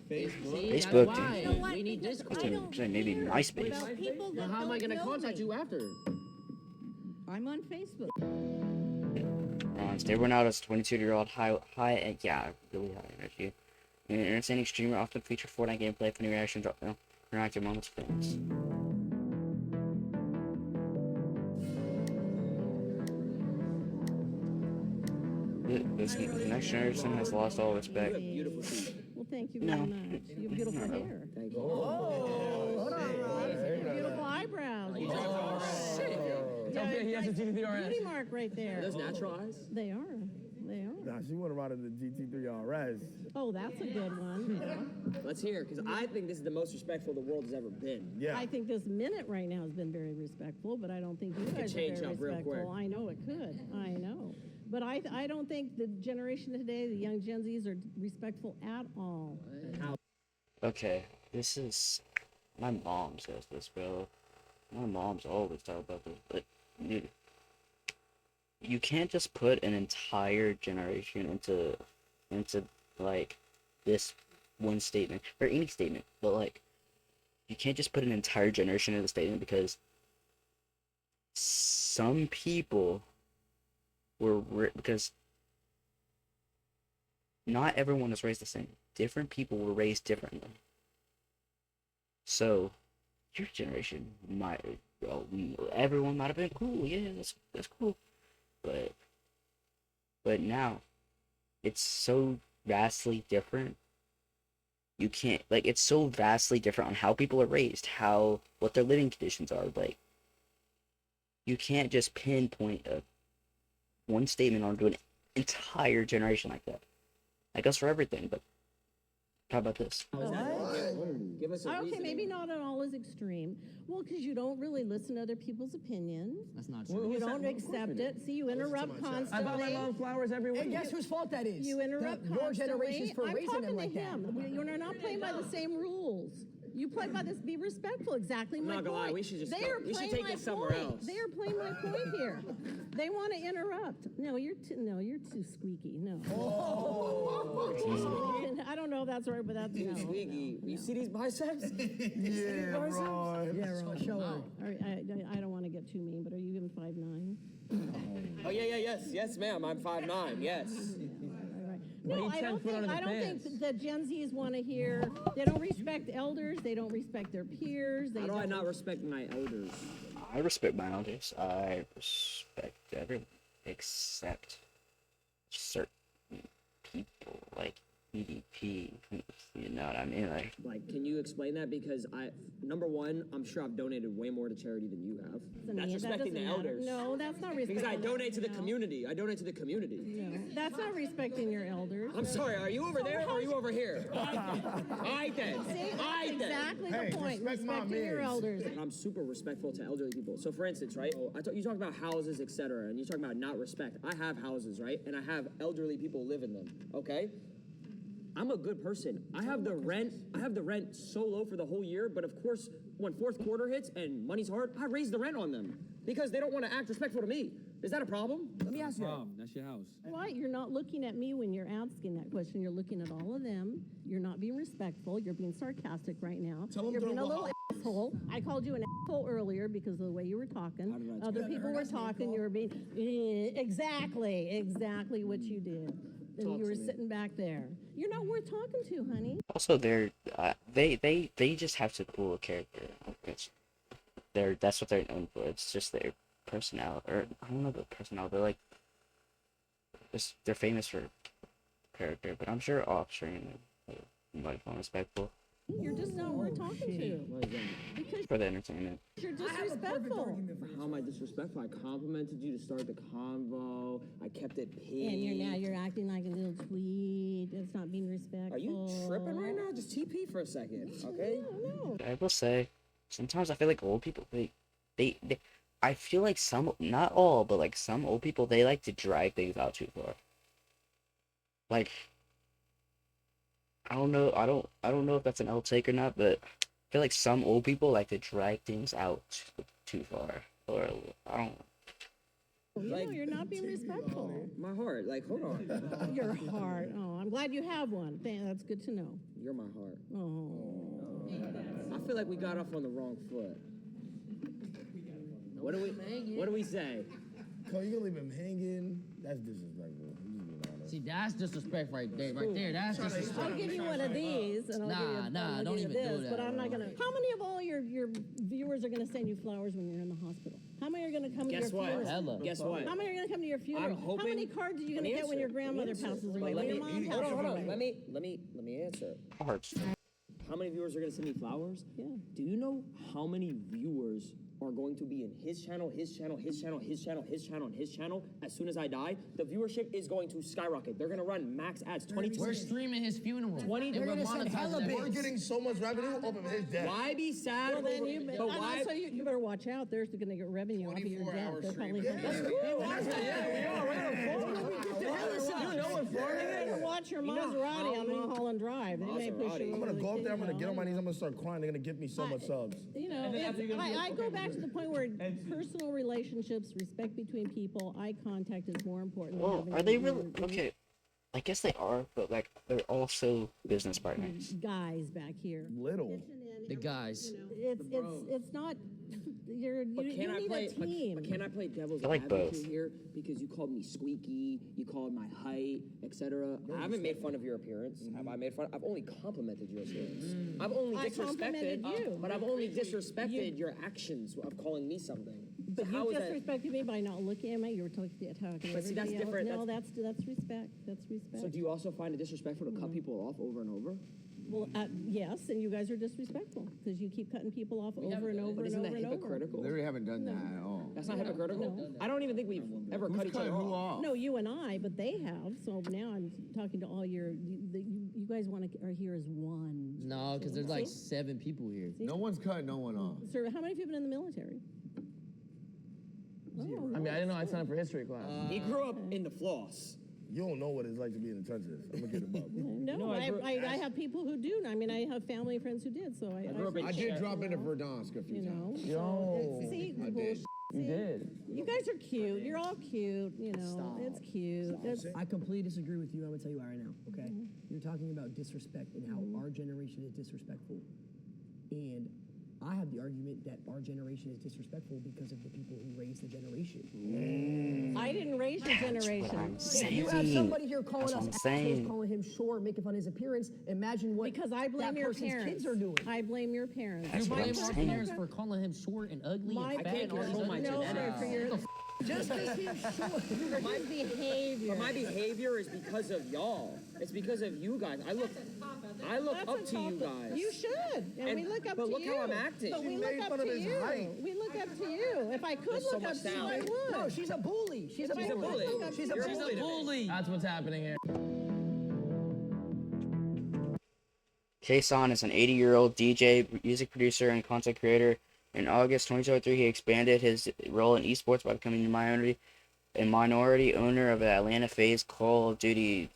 Facebook. That's why. You know what? We need Because Discord. I don't Maybe care MySpace. about people that Well, how am I don't gonna know contact me. you after? I'm on Facebook. Everyone out is 22-year-old high and yeah, really high energy. An entertaining streamer often feature Fortnite gameplay, funny reactions, interactive moments, things. The next generation has lost all respect. Well, thank you No. very much. You have beautiful hair. Thank you. Hold on, Rob. Beautiful eyebrows. It's okay, he has a GT3RS. Beauty mark right there. Are those natural eyes? They are. They are. Nah, she went around in the GT3 RS. Oh, that's a good one. Let's hear it, because I think this is the most respectful the world has ever been. Yeah. I think this minute right now has been very respectful, but I don't think you guys are change very up real respectful. quick. I know it could. I know. But I don't think the generation today, the young Gen Zs, are respectful at all. Okay, this is... My mom says this, bro. My mom's always talk about this, but... Dude, you can't just put an entire generation into like, this one statement, or any statement, but, like, you can't just put an entire generation in a statement because some people because not everyone is raised the same. Different people were raised differently. So, your generation might, everyone might have been cool. Yeah, that's cool. But now, it's so vastly different. You can't, like, it's so vastly different on how people are raised, what their living conditions are. Like, you can't just pinpoint one statement onto an entire generation like that. I guess for everything, but how about this? Give us a okay, maybe not at all as extreme. Well, because you don't really listen to other people's opinions. That's not true. You don't accept it. See, you interrupt constantly. I buy my mom flowers every week. Hey, guess whose fault that is? You interrupt Your constantly. generation's for I'm raising talking them like to that. him. You're not playing by the same rules. You play by this. Be respectful. Exactly my I'm not gonna point. lie, we should just They go. are We should playing take my it somewhere point. else. They are playing my point here. They want to interrupt. No, you're too squeaky. No. I don't know if that's right, but that's no. Squeaky. You see these biceps? Yeah, bro. Yeah, Ron, show her. All right, I don't want to get too mean, but are you even 5'9"? Oh yeah, yes, ma'am. I'm 5'9". Yes. No, I don't think the Gen Zs want to hear. They don't respect elders. They don't respect their peers. How do I not respect my elders? I respect my elders. I respect everyone except certain people, like EDP. You know what I mean? Like, can you explain that? Because number one, I'm sure I've donated way more to charity than you have. That's respecting the elders. No, that's not respecting. Because I donate to the community. I donate to the community. No, that's not respecting your elders. I'm sorry. Are you over there or are you over here? I did. See, that's exactly the point. Respecting your elders. And I'm super respectful to elderly people. So, for instance, right? You talk about houses, etc., and you talk about not respect. I have houses, right? And I have elderly people live in them. Okay. I'm a good person. I have the rent so low for the whole year, but of course, when fourth quarter hits and money's hard, I raise the rent on them because they don't want to act respectful to me. Is that a problem? Let me ask you. That's your house. What? You're not looking at me when you're asking that question. You're looking at all of them. You're not being respectful. You're being sarcastic right now. You're being a little asshole. I called you an asshole earlier because of the way you were talking. Other people were talking. You were being exactly what you did. And you were sitting back there. You're not worth talking to, honey. Also, they just have to cool a character. That's what they're known for. It's just their personality, or I don't know the personality. They're famous for character, but I'm sure off stream they might find respectful. You're just not worth talking to. What is that? Because For the entertainment. you're disrespectful. How am I disrespectful? I complimented you to start the convo. I kept it peeved. And you're acting like a little tweet. That's not being respectful. Are you tripping right now? Just TP for a second, okay? No. I will say, sometimes I feel like old people, they I feel like not all, but like some old people, they like to drag things out too far. Like, I don't know if that's an L take or not, but I feel like some old people like to drag things out too far. Or, I don't know. You're not being respectful. My heart, hold on. Your heart. Oh, I'm glad you have one. That's good to know. You're my heart. Oh. I feel like we got off on the wrong foot. What do we say? Cole, you gonna leave him hanging? That's disrespectful. I'm just being honest. See, that's disrespect right there. That's disrespect. I'll give you one of these, and I'll give you do this, that. but I'm not gonna. How many of all your viewers are gonna send you flowers when you're in the hospital? How many are gonna come to your funeral? Guess what? How many are gonna come to your funeral? I'm hoping, how many cards are you gonna get when your grandmother passes away? When your mom passes hold on. away? Let me answer. Hearts. How many viewers are gonna send me flowers? Yeah. Do you know how many viewers are going to be in his channel, his channel, his channel, his channel, his channel, and his channel? As soon as I die, the viewership is going to skyrocket. They're gonna run max ads. 22. We're streaming his funeral. 20. We're gonna send hella bits. We're getting so much revenue off of his death. Why be sad? Well, then you, but why? also you better watch out. They're gonna get revenue off of your death. They're probably watch your Maserati on Mulholland Drive. They may push you. I'm gonna go up there, I'm gonna get on my knees, I'm gonna start crying. They're gonna give me so much subs. You know, I go back to the point where personal relationships, respect between people, eye contact is more important. Well, are they really? Okay, I guess they are, but like they're also business partners. Guys back here. Little. The guys. It's not. You need a team. But can I play devil's I like advocate both. here? Because you called me squeaky, you called my height, etc. I haven't made fun of your appearance. Have I made fun? I've only complimented your appearance. I've only disrespected complimented you. but I've only disrespected your actions of calling me something. But how you is that? disrespected me by not looking at me. You were talking to But see, that's everybody else. different. No, that's respect. That's respect. So do you also find it disrespectful to cut people off over and over? Well, yes, and you guys are disrespectful because you keep cutting people off over and over But and isn't over that and over. hypocritical? Literally haven't done that at all. That's not hypocritical? I don't even think we've ever cut each other off. No, you and I, but they have. So now I'm talking to all you guys are here as one. No, because there's like 7 people here. No one's cutting no one off. Sir, how many of you have been in the military? Oh, I mean, I didn't know I signed up for history class. He grew up in the floss. You don't know what it's like to be in the trenches. I'm gonna get a buck. No, I have people who do. I mean, I have family and friends who did. So I did drop into Verdansk a few times. Yo. See, I bullshit. did. You did. You guys are cute. You're all cute. You know, it's cute. I completely disagree with you. I'm gonna tell you why right now. Okay, you're talking about disrespect and how our generation is disrespectful, and I have the argument that our generation is disrespectful because of the people who raised the generation. I didn't raise your generation. If you have somebody here calling That's what us I'm assholes, saying. calling him short, making fun of his appearance, imagine what Because I blame that your person's parents. kids are doing. I blame your parents. That's You what I'm blame our saying. parents for calling him short and ugly My and fat can't and all these control other my No, genetics. for your Just because he's short. his behavior. But my behavior is because of y'all. It's because of you guys. I look That's up a to you top- guys. You should. And we look up but to look you. how I'm acting. But we She look made up fun to of his you. height. We look up to you. If I could There's so look much up to you, talent. I would. No, she's a bully. She's a She's a bully. bully. She's a You're a bully. bully. That's what's happening here. Kason is an 80-year-old DJ, music producer, and content creator. In August 2023, he expanded his role in esports by becoming a minority owner of the Atlanta FaZe Call of Duty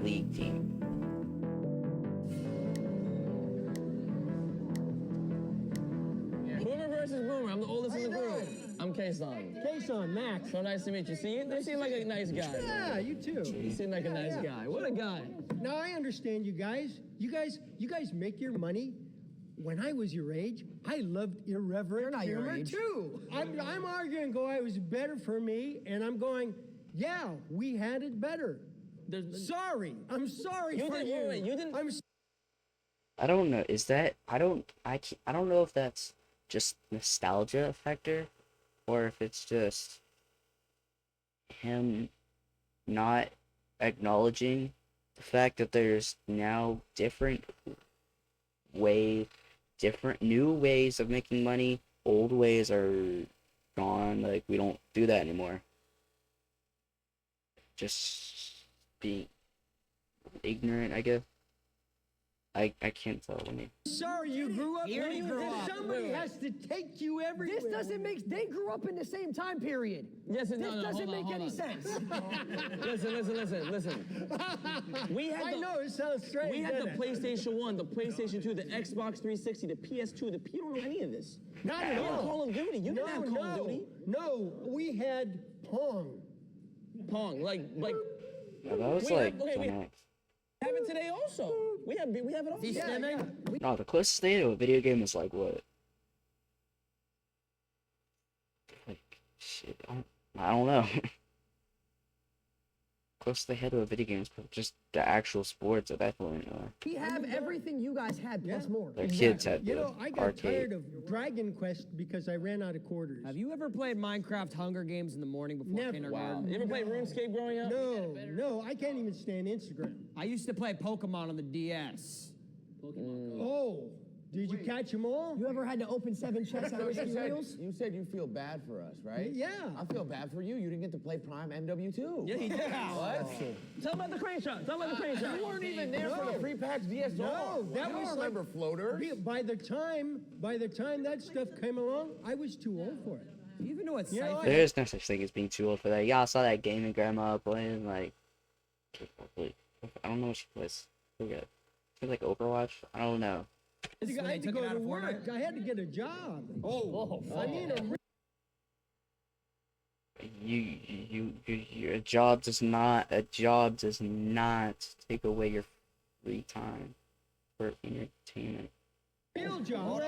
League team. Boomer versus Boomer. I'm the oldest in the group. I'm Kason. Kason, Max. So nice to meet you. See, they seem like a nice guy. Yeah, you too. He seemed like a nice guy. What a guy. Now I understand you guys. You guys make your money. When I was your age, I loved irreverent You're not your humor age. too. I'm arguing, it was better for me, and I'm going, yeah, we had it better. Sorry, I'm sorry You for didn't. you. Wait, you didn't. I don't know. Is that I don't know if that's just nostalgia factor, or if it's just him not acknowledging the fact that there's now new ways of making money. Old ways are gone. Like, we don't do that anymore. Just being ignorant, I guess. I can't tell. Sorry you grew up Here when you you grew did. up. Somebody has to take you everywhere. This doesn't make. They grew up in the same time period. Yes, This no, doesn't hold on, make hold any on. sense. Listen. We had I know, it sounds strange. We had the doesn't it? PlayStation 1, the PlayStation 2, the Xbox 360, the PS2. You don't know any of this. Not at You had all. Call of Duty. You didn't have Call of Duty. No, we had Pong. Pong, like. Yeah, that was we like have, okay, we Gen X. have it today also. We have it also. No, the closest thing to a video game is like what? Like, shit, I don't know. Closest they had to a video game is just the actual sports at that point. We have everything you guys had plus more. Their kids had You the know, I got arcade. tired of Dragon Quest because I ran out of quarters. Have you ever played Minecraft Hunger Games in the morning before Never. kindergarten? You ever played RuneScape growing up? No, I can't even stand Instagram. I used to play Pokemon on the DS. Oh, did you catch them all? You ever had to open 7 chests at Risky Reels? You said you feel bad for us, right? Yeah. I feel bad for you. You didn't get to play Prime MW2. Yeah, he did. What? Tell about the crane shot. Tell about the crane shot. You weren't even there for the free packs DSR. No, that I was don't remember floaters. By the time that stuff came along, I was too old for it. Do you even know what You know, There is no such thing as being too old for that. Yeah, I saw that gaming grandma playing like I don't know what she plays. I forget. She like Overwatch. I don't know. I had to go to work. I had to get a job. I mean, A job does not take away your free time for entertainment. real job.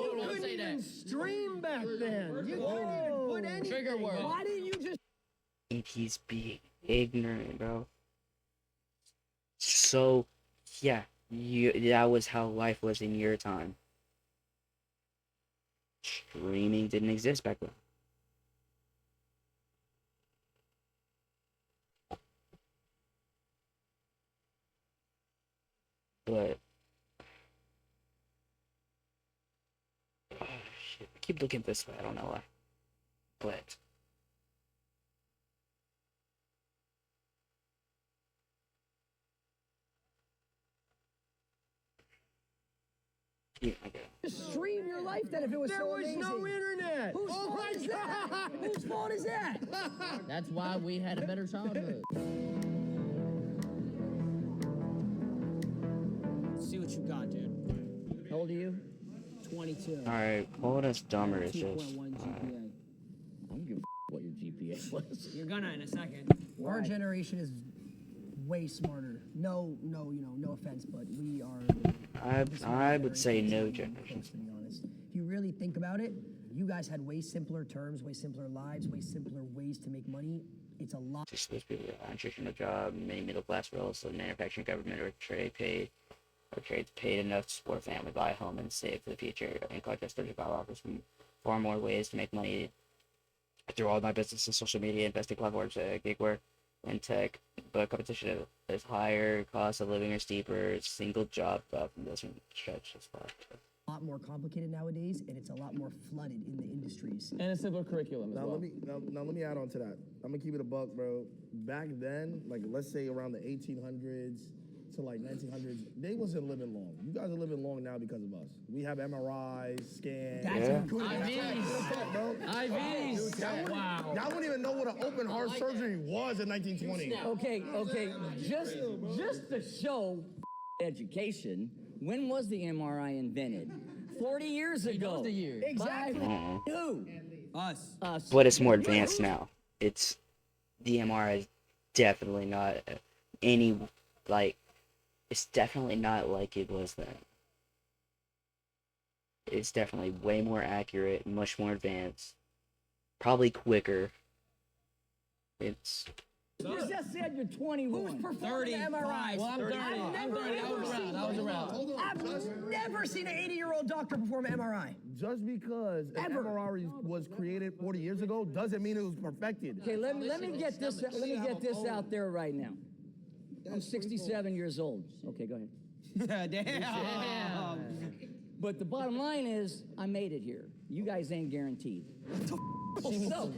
You couldn't even stream back then. You couldn't even put anything. Trigger word. Why didn't you just? And he's being ignorant, bro. So, yeah, that was how life was in your time. streaming didn't exist back then. But oh shit, I keep looking this way. I don't know why. But yeah, okay. Just stream your life then if it was so amazing. There was no internet. Whose fault is that? Whose fault is that? That's why we had a better childhood. Let's see what you got, dude. How old are you? 22. Alright, what is dumber is just 2.1 GPA. I don't give a what your GPA was. You're gonna in a second. Our generation is way smarter. No, offense, but we are. I would say no generation. To be honest, if you really think about it, you guys had way simpler terms, way simpler lives, way simpler ways to make money. It's a lot. Just those people that are on traditional job, many middle class roles, so manufacturing, government, or trades paid enough to support a family, buy a home, and save for the future. And Collector's 35 offers far more ways to make money through all my businesses, social media, investing platforms, gig work, and tech. But competition is higher, cost of living is steeper, single job doesn't stretch as far. A lot more complicated nowadays, and it's a lot more flooded in the industries. And a simpler curriculum as Now well. let me add on to that. I'm gonna keep it a buck, bro. Back then, like let's say around the 1800s to like 1900s, they wasn't living long. You guys are living long now because of us. We have MRIs, scans. That's a good IVs, bro. IVs. Wow. Y'all wouldn't even know what an open heart surgery was in 1920. Okay, just to show education, when was the MRI invented? 40 years ago. the year. Exactly. Who? Us. But it's more advanced now. It's the MRI is definitely not it's definitely not like it was then. It's definitely way more accurate, much more advanced, probably quicker. It's You just said you're 21. Who's performing MRIs? Well, I'm 30. I'm 30. I was around. I've never seen an 80-year-old doctor perform an MRI. Just because an MRI was created 40 years ago doesn't mean it was perfected. Okay, let me get this out there right now. I'm 67 years old. Okay, go ahead. Damn. But the bottom line is, I made it here. You guys ain't guaranteed. So,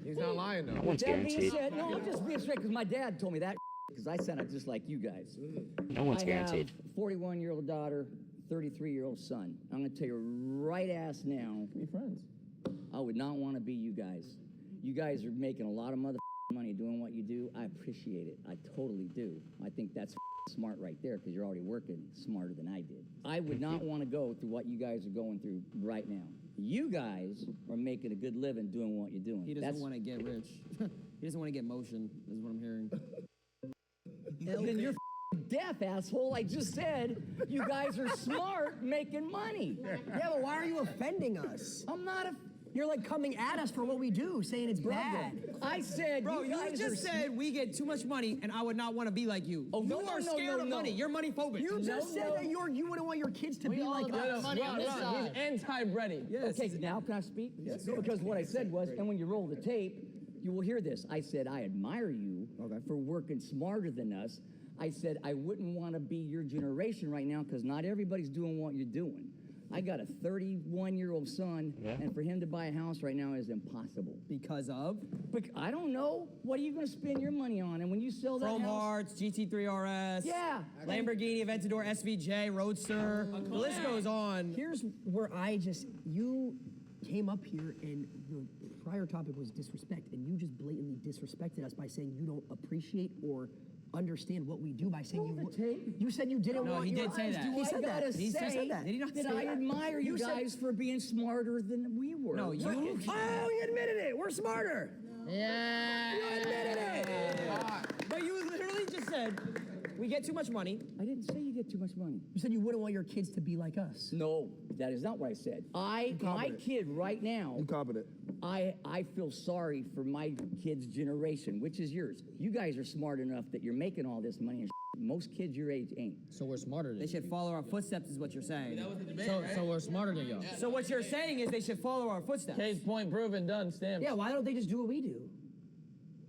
He's not lying though. no one's that being guaranteed. said, no, I'm just being straight because my dad told me that because I sound just like you guys. No one's guaranteed. I have 41-year-old daughter, 33-year-old son. I'm going to tell you right ass now. Be friends. I would not want to be you guys. You guys are making a lot of money doing what you do. I appreciate it. I totally do. I think that's smart right there because you're already working smarter than I did. I would not want to go through what you guys are going through right now. You guys are making a good living doing what you're doing. He doesn't want to get rich. He doesn't want to get motion, is what I'm hearing. Then you're deaf, asshole. I just said you guys are smart making money. Yeah, but why are you offending us? I'm not a... You're like coming at us for what we do, saying it's bad. I said, Bro, you guys just said we get too much money and I would not want to be like you. Oh, you are scared of money. You're money phobic. You just said that you wouldn't want your kids to be like us. He's anti-Brady. Yes. Okay, now can I speak? Yes. Because what I said was, and when you roll the tape, you will hear this. I said, I admire you for working smarter than us. I said, I wouldn't want to be your generation right now because not everybody's doing what you're doing. I got a 31-year-old son, and for him to buy a house right now is impossible. Because of? I don't know. What are you going to spend your money on? And when you sell that Chrome house... Hearts, GT3 RS, yeah, Lamborghini Aventador SVJ, Roadster, the list goes on. Here's where you came up here and the prior topic was disrespect, and you just blatantly disrespected us by saying you don't appreciate or understand what we do by saying you said you didn't want he your did say eyes. that. He said that. He said that. Did he not That say I that? admire you guys for being smarter than we were. No, you... Oh, you admitted it. We're smarter. Yeah. You admitted it. But you literally just said we get too much money. I didn't say you get too much money. You said you wouldn't want your kids to be like us. No, that is not what I said. My kid right now... You competent. I feel sorry for my kids' generation, which is yours. You guys are smart enough that you're making all this money and most kids your age ain't. So we're smarter than They should follow our footsteps, is what you're saying. So we're smarter than y'all. So what you're saying is they should follow our footsteps. Case point proven, done, stamped. Yeah, why don't they just do what we do?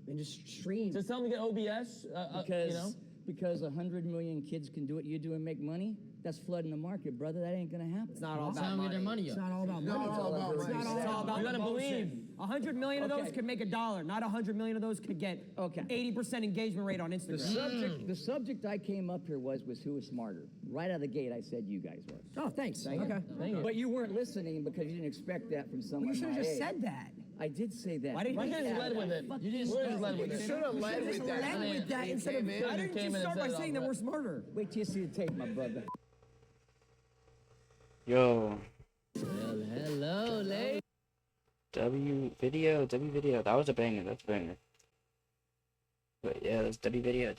And just stream. Just tell them to get OBS, Because, you know? because 100 million kids can do what you do and make money, that's flooding the market, brother. That ain't gonna happen. It's not all That's about how we get their money. money It's up. not all about money. It's all about It's not all about You gotta believe. 100 million of those Okay. could make $1. Not 100 million of those could get 80% engagement rate on Instagram. The subject I came up here was who was smarter. Right out of the gate, I said you guys were. Oh, thanks. Thank you. Okay. Thank you. But you weren't listening because you didn't expect that from someone. Well, you should have my just age. said that. I did say that. Why didn't You just led with it. You just led with it. Should have led with that. Led with that instead of. Why didn't came you in and start said by it all saying that right. we're smarter? Wait till you see the tape, my brother. Yo, Well, hello, ladies. W video. That was a banger. That's a banger. But yeah, that's W video.